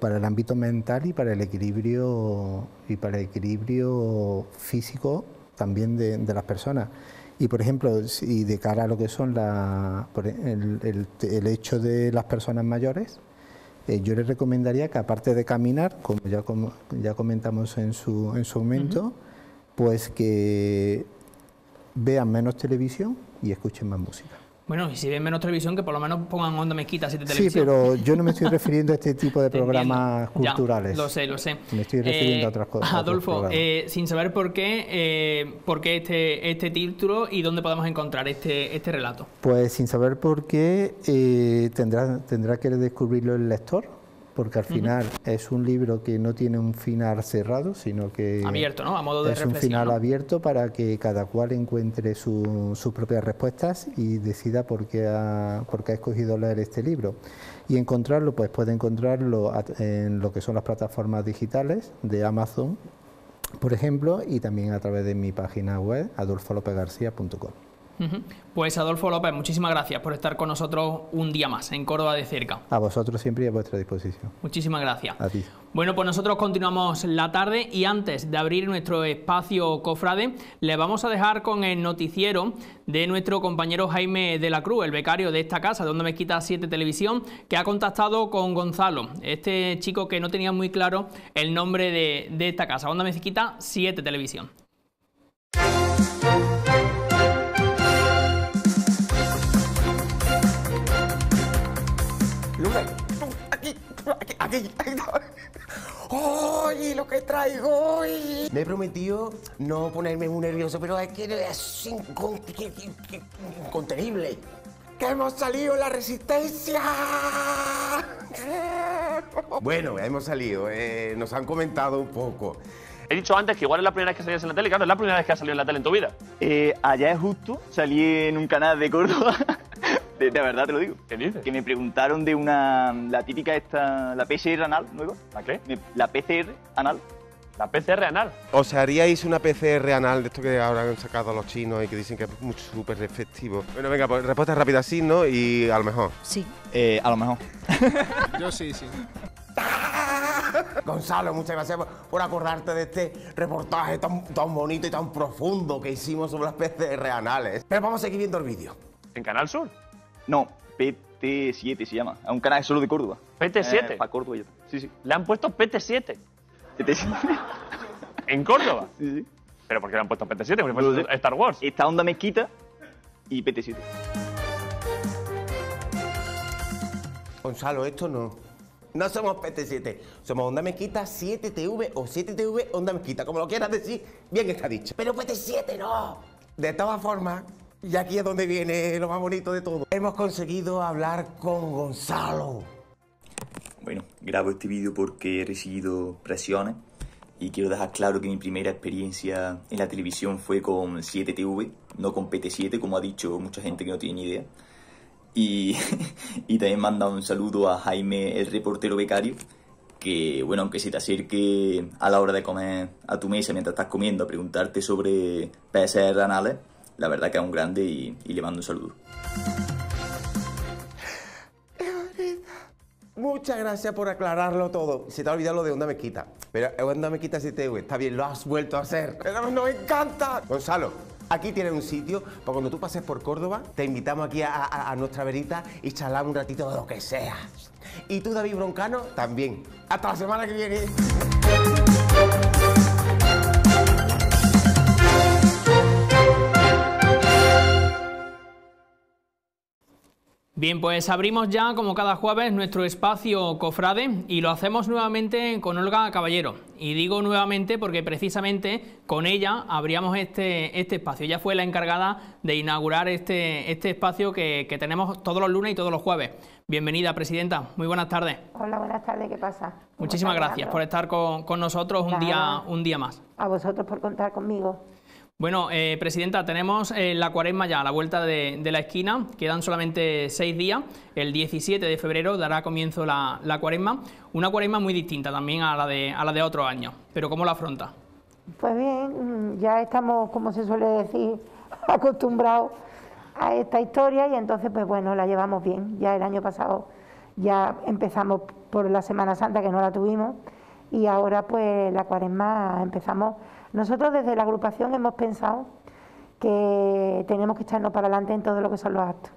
mental y para el equilibrio físico también de las personas. Y, por ejemplo, y de cara a lo que son el hecho de las personas mayores, yo les recomendaría que, aparte de caminar, como ya comentamos en su momento, pues que vean menos televisión y escuchen más música. Bueno, y si ven menos televisión, que por lo menos pongan Onda Mezquita 7 Televisión. Sí, pero yo no me estoy refiriendo a este tipo de programas culturales. Ya, lo sé. Me estoy refiriendo a otras cosas. Adolfo, sin saber por qué este título y dónde podemos encontrar este relato. Pues sin saber por qué, tendrá que descubrirlo el lector, porque al final es un libro que no tiene un final cerrado, sino que abierto, ¿no? A modo de reflexión, un final, ¿no?, abierto para que cada cual encuentre sus propias respuestas y decida por qué ha escogido leer este libro. Y encontrarlo, pues puede encontrarlo en lo que son las plataformas digitales de Amazon, por ejemplo, y también a través de mi página web, adolfolopegarcia.com. Pues Adolfo López, muchísimas gracias por estar con nosotros un día más en Córdoba de cerca. A vosotros siempre y a vuestra disposición. Muchísimas gracias. A ti. Bueno, pues nosotros continuamos la tarde y antes de abrir nuestro espacio cofrade, les vamos a dejar con el noticiero de nuestro compañero Jaime de la Cruz, el becario de esta casa, de Onda Mezquita 7 Televisión, que ha contactado con Gonzalo, este chico que no tenía muy claro el nombre de esta casa, Onda Mezquita 7 Televisión. Lourdes, aquí. ¡Ay! hoy, lo que traigo hoy. Me he prometido no ponerme muy nervioso, pero es que es incontenible. ¡Que hemos salido en la Resistencia! Bueno, hemos salido, nos han comentado un poco. He dicho antes que igual es la primera vez que salías en la tele, claro, es la primera vez que has salido en la tele en tu vida. Allá es justo, salí en un canal de Córdoba, de verdad te lo digo. ¿Qué dices? Que me preguntaron de la típica esta, la PCR anal nueva. ¿La qué? La PCR anal. La PCR anal. ¿Os haríais una PCR anal de esto que ahora han sacado los chinos y que dicen que es súper efectivo? Bueno, venga, pues respuesta rápida sí, ¿no? Y a lo mejor. Sí. A lo mejor. Yo sí. Gonzalo, muchas gracias por acordarte de este reportaje tan bonito y tan profundo que hicimos sobre las PCR anales. Pero vamos a seguir viendo el vídeo. ¿En Canal Sur? No, PT7 se llama. Es un canal solo de Córdoba. ¿PT7? Para Córdoba, sí. Le han puesto PT7. PT7. ¿En Córdoba? Sí. ¿Pero por qué le han puesto PT7? Porque fue Star Wars. Está Onda Mezquita y PT7. Gonzalo, esto no. No somos PT7, somos Onda Mezquita 7TV o 7TV Onda Mezquita, como lo quieras decir, bien está dicho. Pero PT7 no. De todas formas, y aquí es donde viene lo más bonito de todo, hemos conseguido hablar con Gonzalo. Bueno, grabo este vídeo porque he recibido presiones y quiero dejar claro que mi primera experiencia en la televisión fue con 7TV, no con PT7, como ha dicho mucha gente que no tiene ni idea. Y también manda un saludo a Jaime, el reportero becario, que, bueno, aunque se te acerque a la hora de comer a tu mesa mientras estás comiendo a preguntarte sobre PCR anales, la verdad que es un grande y le mando un saludo. Muchas gracias por aclararlo todo. Se te ha olvidado lo de Onda Mezquita. Pero Onda Mezquita 7TV, está bien, lo has vuelto a hacer. Pero nos encanta. Gonzalo, aquí tienes un sitio para cuando tú pases por Córdoba, te invitamos aquí a nuestra verita y charlamos un ratito de lo que sea. Y tú, David Broncano, también. Hasta la semana que viene. Bien, pues abrimos ya, como cada jueves, nuestro espacio Cofrade y lo hacemos nuevamente con Olga Caballero. Y digo nuevamente porque precisamente con ella abríamos este espacio. Ella fue la encargada de inaugurar este espacio que tenemos todos los lunes y todos los jueves. Bienvenida, presidenta. Muy buenas tardes. Hola, buenas tardes. ¿Qué pasa? Muchísimas gracias por estar con nosotros un día más. A vosotros por contar conmigo. Bueno, presidenta, tenemos la cuaresma ya a la vuelta de la esquina, quedan solamente 6 días, el 17 de febrero dará comienzo la cuaresma, una cuaresma muy distinta también a la de otros años, pero ¿cómo la afronta? Pues bien, ya estamos, como se suele decir, acostumbrados a esta historia y entonces pues bueno, la llevamos bien. Ya el año pasado ya empezamos por la Semana Santa, que no la tuvimos, y ahora pues la cuaresma empezamos. Nosotros desde la agrupación hemos pensado que tenemos que echarnos para adelante en todo lo que son los actos.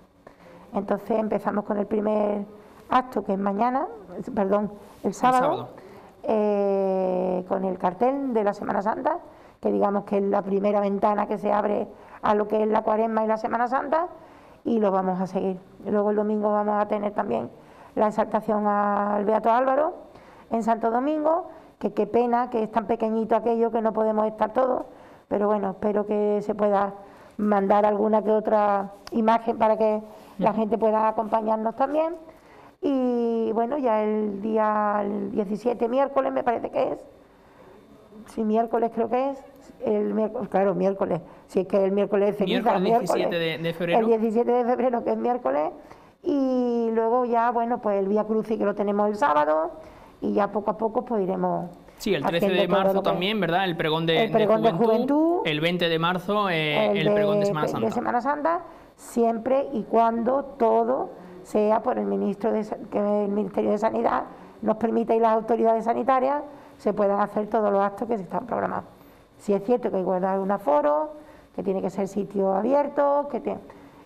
Entonces empezamos con el primer acto, que es mañana, el sábado. Con el cartel de la Semana Santa, que digamos que es la primera ventana que se abre a lo que es la cuaresma y la Semana Santa, y lo vamos a seguir. Luego el domingo vamos a tener también la exaltación al Beato Álvaro en Santo Domingo, que qué pena que es tan pequeñito aquello que no podemos estar todos, pero bueno, espero que se pueda mandar alguna que otra imagen para que la gente pueda acompañarnos también. Y bueno, ya el día 17, miércoles me parece que es, sí, miércoles creo que es, claro, miércoles, si es que el miércoles es ceniza, miércoles 17 de febrero. El 17 de febrero, que es miércoles, y luego ya, bueno, pues el Vía Crucis, que lo tenemos el sábado, y ya poco a poco pues iremos. Sí, el 13 de marzo también, ¿verdad? El pregón de juventud. El 20 de marzo, el pregón de Semana Santa. De Semana Santa, siempre y cuando todo sea por el que el Ministerio de Sanidad nos permita y las autoridades sanitarias se puedan hacer todos los actos que se están programados. Sí es cierto que hay que guardar un aforo, que tiene que ser sitio abierto,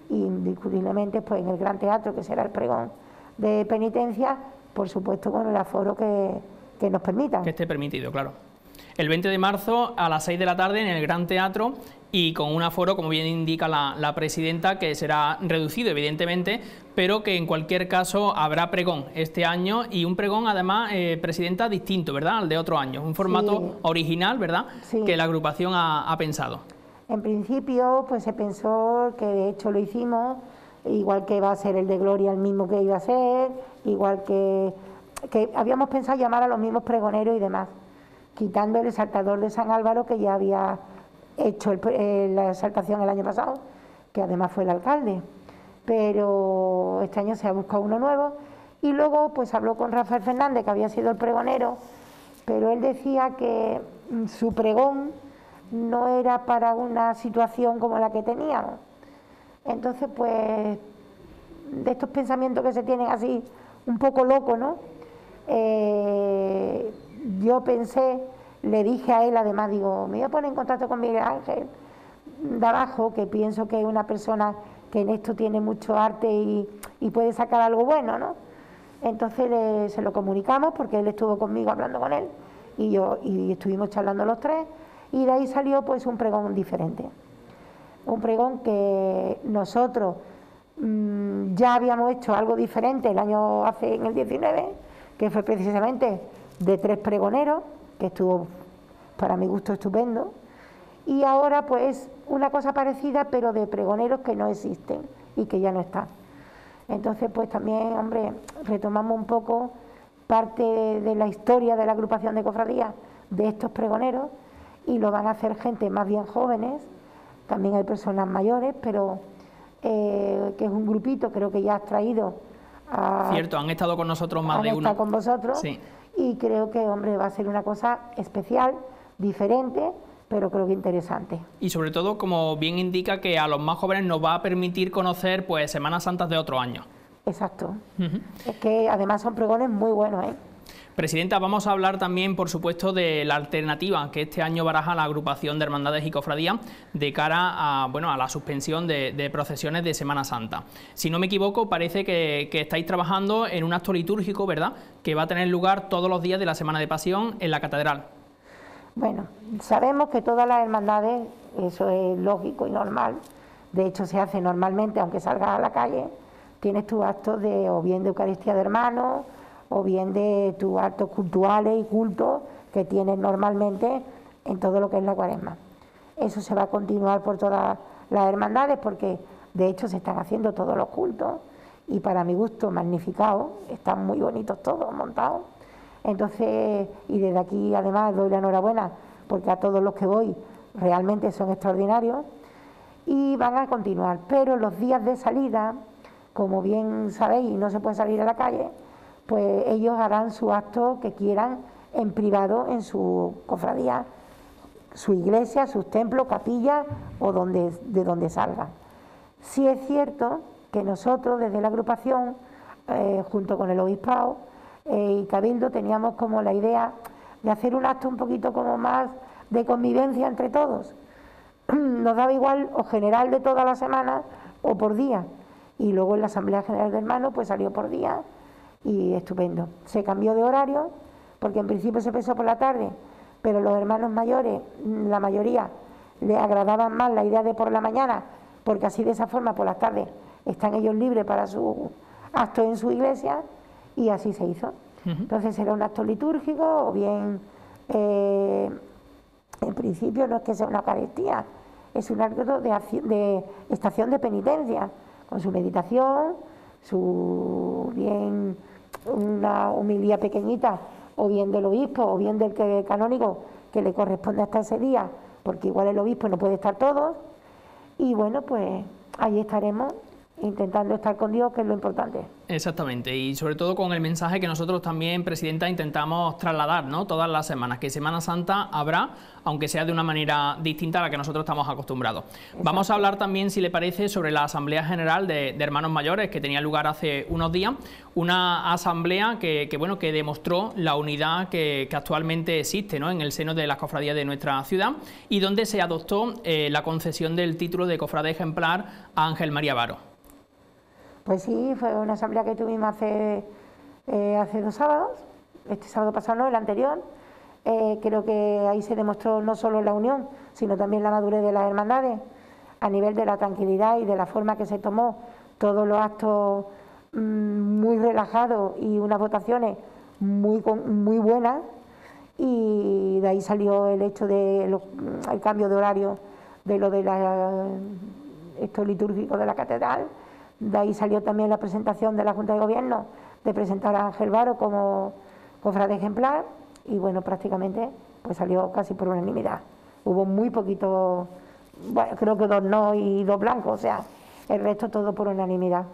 y indiscutiblemente pues en el Gran Teatro, que será el pregón de penitencia, por supuesto con el aforo que nos permita. Que esté permitido, claro. El 20 de marzo a las 6 de la tarde en el Gran Teatro y con un aforo, como bien indica la presidenta, que será reducido evidentemente, pero que en cualquier caso habrá pregón este año y un pregón además, presidenta, distinto, ¿verdad?, al de otro año, un formato original, ¿verdad?, que la agrupación ha pensado. En principio pues se pensó, que de hecho lo hicimos, igual que va a ser el de Gloria el mismo que iba a ser, igual que habíamos pensado llamar a los mismos pregoneros y demás, quitando el exaltador de San Álvaro, que ya había hecho la exaltación el año pasado, que además fue el alcalde, pero este año se ha buscado uno nuevo. Y luego pues habló con Rafael Fernández, que había sido el pregonero, pero él decía que su pregón no era para una situación como la que teníamos. Entonces pues de estos pensamientos que se tienen así un poco locos, ¿no? Yo pensé, le dije a él, además, digo, me voy a poner en contacto con Miguel Ángel de abajo, que pienso que es una persona que en esto tiene mucho arte y puede sacar algo bueno, ¿no? Entonces se lo comunicamos, porque él estuvo conmigo hablando con él y estuvimos charlando los tres, y de ahí salió pues un pregón diferente, un pregón que nosotros ya habíamos hecho algo diferente en el 19, que fue precisamente de 3 pregoneros, que estuvo para mi gusto estupendo, y ahora pues una cosa parecida, pero de pregoneros que no existen y que ya no están. Entonces pues también, hombre, retomamos un poco parte de la historia de la agrupación de cofradías de estos pregoneros, y lo van a hacer gente más bien jóvenes, también hay personas mayores, pero que es un grupito, creo que ya has traído Cierto, han estado con nosotros más de uno. Han estado con vosotros, sí. Y creo que, hombre, va a ser una cosa especial, diferente, pero creo que interesante. Y sobre todo, como bien indica, que a los más jóvenes nos va a permitir conocer pues Semanas Santas de otro año. Exacto. Es que además son pregones muy buenos, ¿eh? Presidenta, vamos a hablar también, por supuesto, de la alternativa que este año baraja la agrupación de hermandades y cofradías de cara a la suspensión de procesiones de Semana Santa. Si no me equivoco, parece que estáis trabajando en un acto litúrgico, ¿verdad?, que va a tener lugar todos los días de la Semana de Pasión en la Catedral. Bueno, sabemos que todas las hermandades, eso es lógico y normal, de hecho se hace normalmente, aunque salgas a la calle, tienes tus actos o bien de Eucaristía de hermanos, o bien de tus actos cultuales y cultos que tienes normalmente en todo lo que es la Cuaresma. Eso se va a continuar por todas las hermandades, porque de hecho se están haciendo todos los cultos y para mi gusto magnificados, están muy bonitos todos montados. Entonces, y desde aquí además doy la enhorabuena, porque a todos los que voy realmente son extraordinarios, y van a continuar. Pero los días de salida, como bien sabéis, no se puede salir a la calle, pues ellos harán su acto que quieran en privado en su cofradía, su iglesia, sus templos, capillas o de donde salgan. Sí es cierto que nosotros desde la agrupación, junto con el obispado y Cabildo, teníamos como la idea de hacer un acto un poquito como más de convivencia entre todos. Nos daba igual o general de toda la semana o por día, y luego en la Asamblea General de Hermanos pues salió por día. Y estupendo. Se cambió de horario, porque en principio se empezó por la tarde, pero los hermanos mayores, la mayoría, les agradaban más la idea de por la mañana, porque así de esa forma por las tardes están ellos libres para su acto en su iglesia, y así se hizo. Entonces será un acto litúrgico, o bien, en principio no es que sea una Eucaristía, es un acto de estación de penitencia, con su meditación, su bien una humildad pequeñita, o bien del obispo, o bien del canónigo que le corresponde hasta ese día, porque igual el obispo no puede estar todos, y bueno, pues ahí estaremos intentando estar con Dios, que es lo importante. Exactamente, y sobre todo con el mensaje que nosotros también, Presidenta, intentamos trasladar, ¿no?, todas las semanas, que Semana Santa habrá, aunque sea de una manera distinta a la que nosotros estamos acostumbrados. Exacto. Vamos a hablar también, si le parece, sobre la Asamblea General de Hermanos Mayores, que tenía lugar hace unos días, una asamblea que demostró la unidad que actualmente existe, ¿no?, en el seno de las cofradías de nuestra ciudad, y donde se adoptó la concesión del título de cofrade ejemplar a Ángel María Varo. Pues sí, fue una asamblea que tuvimos hace 2 sábados, este sábado pasado no, el anterior, creo que ahí se demostró no solo la unión, sino también la madurez de las hermandades, a nivel de la tranquilidad y de la forma que se tomó todos los actos muy relajados y unas votaciones muy buenas, y de ahí salió el hecho del cambio de horario de lo de esto litúrgico de la catedral. De ahí salió también la presentación de la Junta de Gobierno de presentar a Ángel Varo como cofrade ejemplar, y bueno, prácticamente pues salió casi por unanimidad. Hubo muy poquito, bueno, creo que 2 no y 2 blancos, o sea, el resto todo por unanimidad.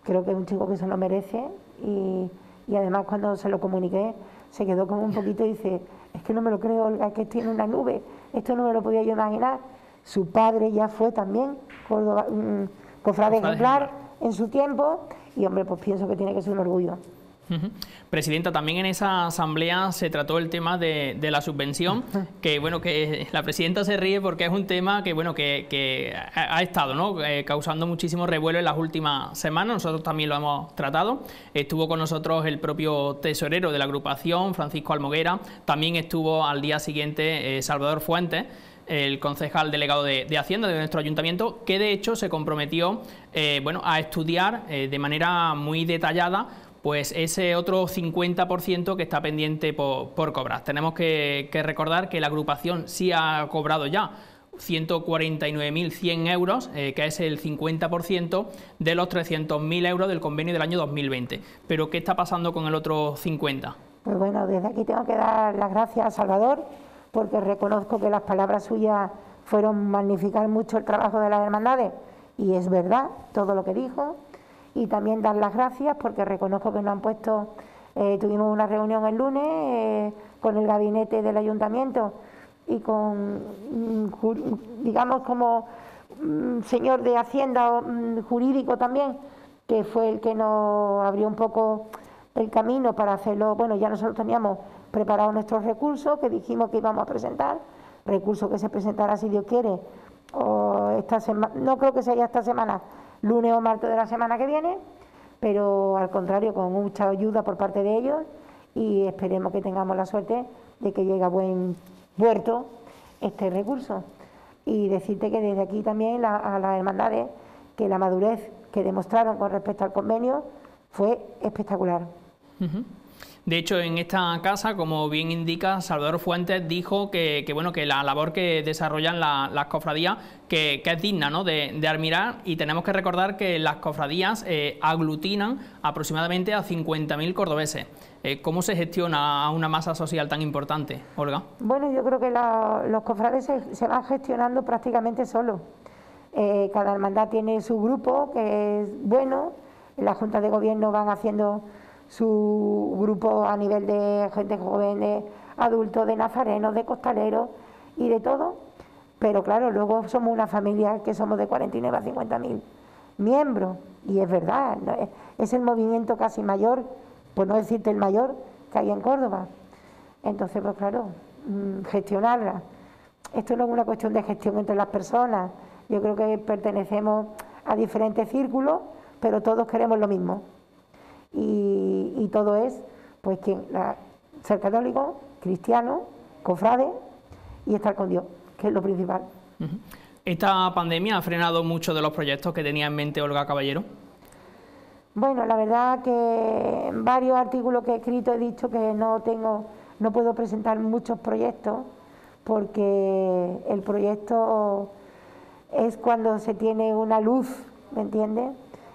Creo que es un chico que se lo merece, y además cuando se lo comuniqué se quedó como un poquito y dice, es que no me lo creo, Olga, es que estoy en una nube, esto no me lo podía yo imaginar. Su padre ya fue también cofrade ejemplar en su tiempo, y hombre, pues pienso que tiene que ser un orgullo. Presidenta, también en esa asamblea se trató el tema de la subvención, que bueno, que la presidenta se ríe porque es un tema que bueno, que ha estado, ¿no?, causando muchísimo revuelo en las últimas semanas. Nosotros también lo hemos tratado. Estuvo con nosotros el propio tesorero de la agrupación, Francisco Almoguera. También estuvo al día siguiente Salvador Fuentes, el concejal delegado de Hacienda de nuestro ayuntamiento, que de hecho se comprometió bueno, a estudiar de manera muy detallada pues ese otro 50% que está pendiente por cobrar. Tenemos que recordar que la agrupación sí ha cobrado ya 149.100 euros, que es el 50% de los 300.000 euros del convenio del año 2020. Pero ¿qué está pasando con el otro 50%? Pues bueno, desde aquí tengo que dar las gracias a Salvador, porque reconozco que las palabras suyas fueron magnificar mucho el trabajo de las hermandades, y es verdad todo lo que dijo. Y también dar las gracias porque reconozco que nos han puesto, tuvimos una reunión el lunes con el gabinete del ayuntamiento y con, digamos, como señor de Hacienda jurídico también, que fue el que nos abrió un poco el camino para hacerlo. Bueno, ya nosotros teníamos preparados nuestros recursos que dijimos que íbamos a presentar, recursos que se presentará si Dios quiere, o esta semana, no creo que sea esta semana, lunes o martes de la semana que viene, pero al contrario, con mucha ayuda por parte de ellos, y esperemos que tengamos la suerte de que llegue a buen puerto este recurso. Y decirte que desde aquí también a las hermandades, que la madurez que demostraron con respecto al convenio fue espectacular. De hecho, en esta casa, como bien indica, Salvador Fuentes dijo que bueno, que la labor que desarrollan las cofradías que es digna, ¿no?, de admirar, y tenemos que recordar que las cofradías aglutinan aproximadamente a 50.000 cordobeses. ¿Cómo se gestiona a una masa social tan importante, Olga? Bueno, yo creo que los cofrades se van gestionando prácticamente solos. Cada hermandad tiene su grupo, que es bueno. En la Junta de Gobierno van haciendo su grupo a nivel de gente joven, de adultos, de nazarenos, de costaleros y de todo, pero claro, luego somos una familia que somos de 49 a 50.000 miembros, y es verdad, ¿no? Es el movimiento casi mayor, por no decirte el mayor, que hay en Córdoba. Entonces, pues claro, gestionarla. Esto no es una cuestión de gestión entre las personas, yo creo que pertenecemos a diferentes círculos, pero todos queremos lo mismo. Y todo es, pues, ser católico, cristiano, cofrade y estar con Dios, que es lo principal. ¿Esta pandemia ha frenado muchos de los proyectos que tenía en mente Olga Caballero? Bueno, la verdad que en varios artículos que he escrito he dicho que no puedo presentar muchos proyectos, porque el proyecto es cuando se tiene una luz, ¿me entiendes?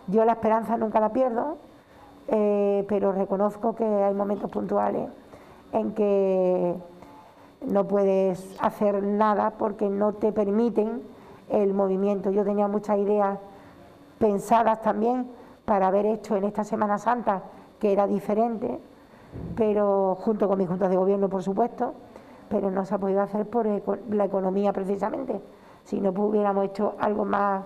Yo la esperanza nunca la pierdo, pero reconozco que hay momentos puntuales en que no puedes hacer nada porque no te permiten el movimiento. Yo tenía muchas ideas pensadas también para haber hecho en esta Semana Santa, que era diferente, pero junto con mis juntas de gobierno, por supuesto, pero no se ha podido hacer por la economía precisamente. Si no hubiéramos hecho algo más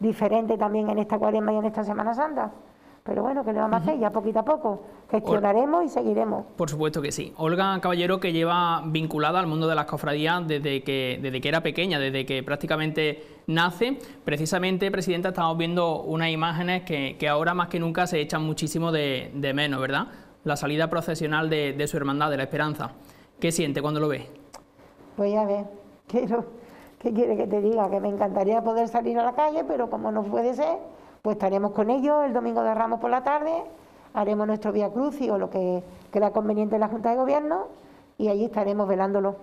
diferente también en esta Cuaresma y en esta Semana Santa. Pero bueno, ¿qué le vamos a hacer? Ya poquito a poco gestionaremos y seguiremos. Por supuesto que sí. Olga Caballero, que lleva vinculada al mundo de las cofradías desde que era pequeña, desde que prácticamente nace. Precisamente, Presidenta, estamos viendo unas imágenes que ahora más que nunca se echan muchísimo de menos, ¿verdad? La salida procesional de su hermandad, de la Esperanza. ¿Qué siente cuando lo ve? Pues ya ves, ¿qué quiere que te diga? Que me encantaría poder salir a la calle, pero como no puede ser, pues estaremos con ellos el domingo de Ramos por la tarde, haremos nuestro Vía Crucis o lo que crea conveniente en la Junta de Gobierno y allí estaremos velándolo.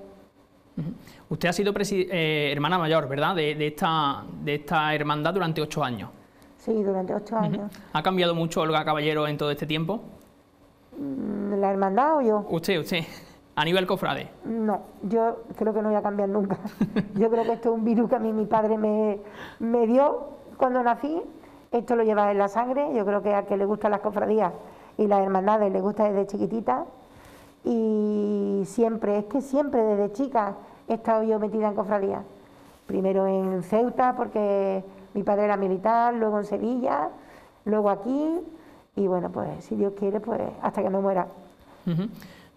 Usted ha sido hermana mayor, ¿verdad?, de esta hermandad durante 8 años. Sí, durante 8 años. ¿Ha cambiado mucho Olga Caballero en todo este tiempo? ¿La hermandad o yo? Usted, a nivel cofrade. No, yo creo que no voy a cambiar nunca. Yo creo que esto es un virus que a mí mi padre me dio cuando nací. Esto lo lleva en la sangre. Yo creo que a que le gustan las cofradías y las hermandades le gusta desde chiquitita. Y siempre, es que siempre desde chica he estado yo metida en cofradías. Primero en Ceuta, porque mi padre era militar, luego en Sevilla, luego aquí. Y bueno, pues si Dios quiere, pues hasta que me muera.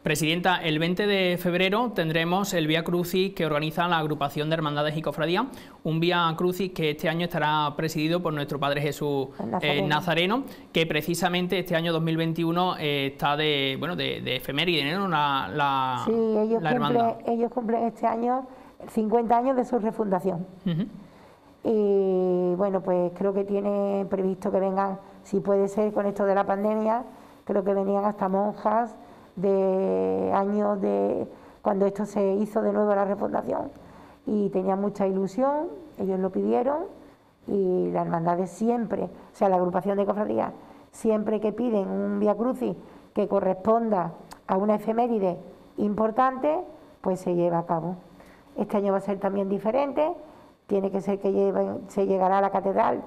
Presidenta, el 20 de febrero tendremos el Vía Crucis que organiza la agrupación de hermandades y cofradías, un Vía Crucis que este año estará presidido por nuestro Padre Jesús Nazareno, que precisamente este año 2021 está de efeméride, ¿no? Sí, ellos cumplen este año 50 años de su refundación. Y bueno, pues creo que tiene previsto que vengan, si puede ser con esto de la pandemia, creo que venían hasta monjas de años de cuando esto se hizo de nuevo la refundación y tenía mucha ilusión, ellos lo pidieron y las hermandades siempre, o sea, la agrupación de cofradías, siempre que piden un Vía Crucis que corresponda a una efeméride importante, pues se lleva a cabo. Este año va a ser también diferente, tiene que ser que se llegará a la catedral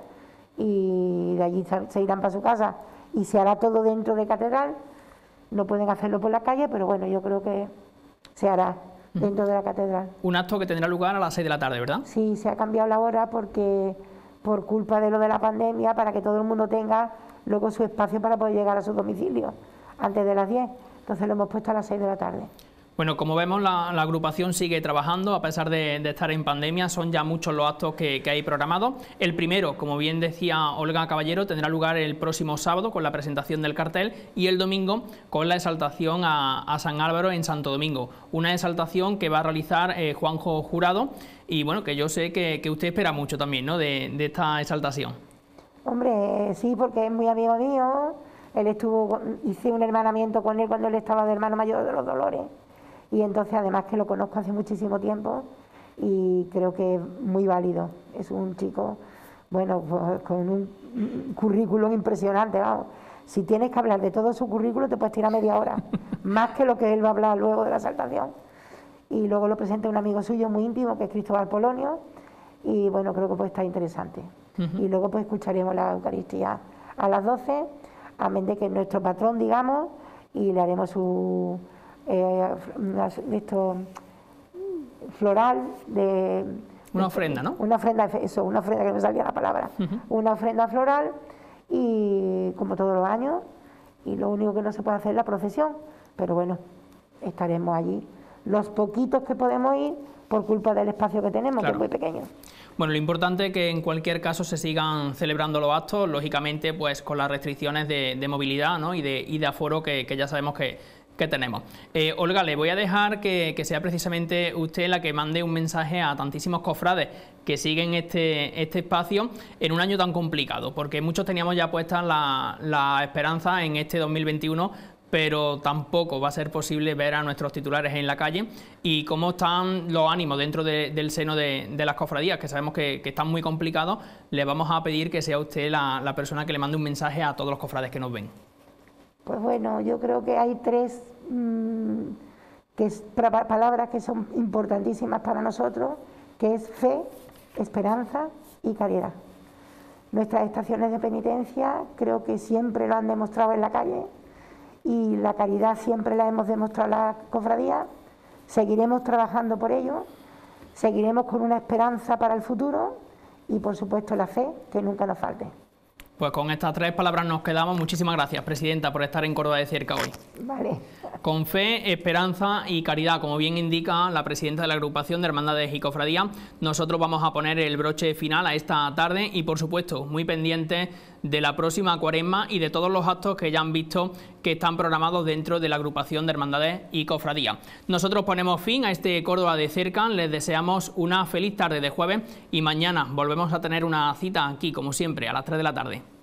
y de allí se irán para su casa y se hará todo dentro de catedral. No pueden hacerlo por la calle, pero bueno, yo creo que se hará dentro de la catedral. Un acto que tendrá lugar a las 6 de la tarde, ¿verdad? Sí, se ha cambiado la hora porque por culpa de lo de la pandemia, para que todo el mundo tenga luego su espacio para poder llegar a su domicilio antes de las 10. Entonces lo hemos puesto a las 6 de la tarde. Bueno, como vemos, la agrupación sigue trabajando a pesar de estar en pandemia. Son ya muchos los actos que hay programados. El primero, como bien decía Olga Caballero, tendrá lugar el próximo sábado con la presentación del cartel y el domingo con la exaltación a San Álvaro en Santo Domingo. Una exaltación que va a realizar Juanjo Jurado y bueno, que yo sé que usted espera mucho también, ¿no?, de esta exaltación. Hombre, sí, porque es muy amigo mío. Hice un hermanamiento con él cuando él estaba de hermano mayor de los Dolores. Y entonces además que lo conozco hace muchísimo tiempo y creo que es muy válido. Es un chico, bueno, pues, con un currículum impresionante, vamos. Si tienes que hablar de todo su currículum te puedes tirar media hora, más que lo que él va a hablar luego de la exaltación. Y luego lo presenta un amigo suyo muy íntimo que es Cristóbal Polonio y bueno, creo que puede estar interesante. Y luego pues escucharemos la Eucaristía a las 12, amén de que es nuestro patrón, digamos, y le haremos su... floral de... Una ofrenda, ¿no? Una ofrenda, eso, una ofrenda que no me salía la palabra. Una ofrenda floral y como todos los años, y lo único que no se puede hacer es la procesión, pero bueno, estaremos allí. Los poquitos que podemos ir por culpa del espacio que tenemos, claro, que es muy pequeño. Bueno, lo importante es que en cualquier caso se sigan celebrando los actos, lógicamente pues con las restricciones de movilidad, ¿no?, y de aforo que ya sabemos que tenemos. Olga, le voy a dejar que sea precisamente usted la que mande un mensaje a tantísimos cofrades que siguen este espacio en un año tan complicado, porque muchos teníamos ya puestas la esperanza en este 2021, pero tampoco va a ser posible ver a nuestros titulares en la calle. Y cómo están los ánimos dentro del seno de las cofradías, que sabemos que están muy complicados, le vamos a pedir que sea usted la persona que le mande un mensaje a todos los cofrades que nos ven. Pues bueno, yo creo que hay tres palabras que son importantísimas para nosotros, que es fe, esperanza y caridad. Nuestras estaciones de penitencia creo que siempre lo han demostrado en la calle y la caridad siempre la hemos demostrado en la cofradía. Seguiremos trabajando por ello, seguiremos con una esperanza para el futuro y por supuesto la fe, que nunca nos falte. Pues con estas tres palabras nos quedamos. Muchísimas gracias, presidenta, por estar en Córdoba de Cerca hoy. Vale. con fe, esperanza y caridad, como bien indica la presidenta de la agrupación de Hermandades y Cofradías. Nosotros vamos a poner el broche final a esta tarde y, por supuesto, muy pendientes de la próxima Cuaresma y de todos los actos que ya han visto que están programados dentro de la agrupación de Hermandades y Cofradías. Nosotros ponemos fin a este Córdoba de cerca, les deseamos una feliz tarde de jueves y mañana volvemos a tener una cita aquí, como siempre, a las 3 de la tarde.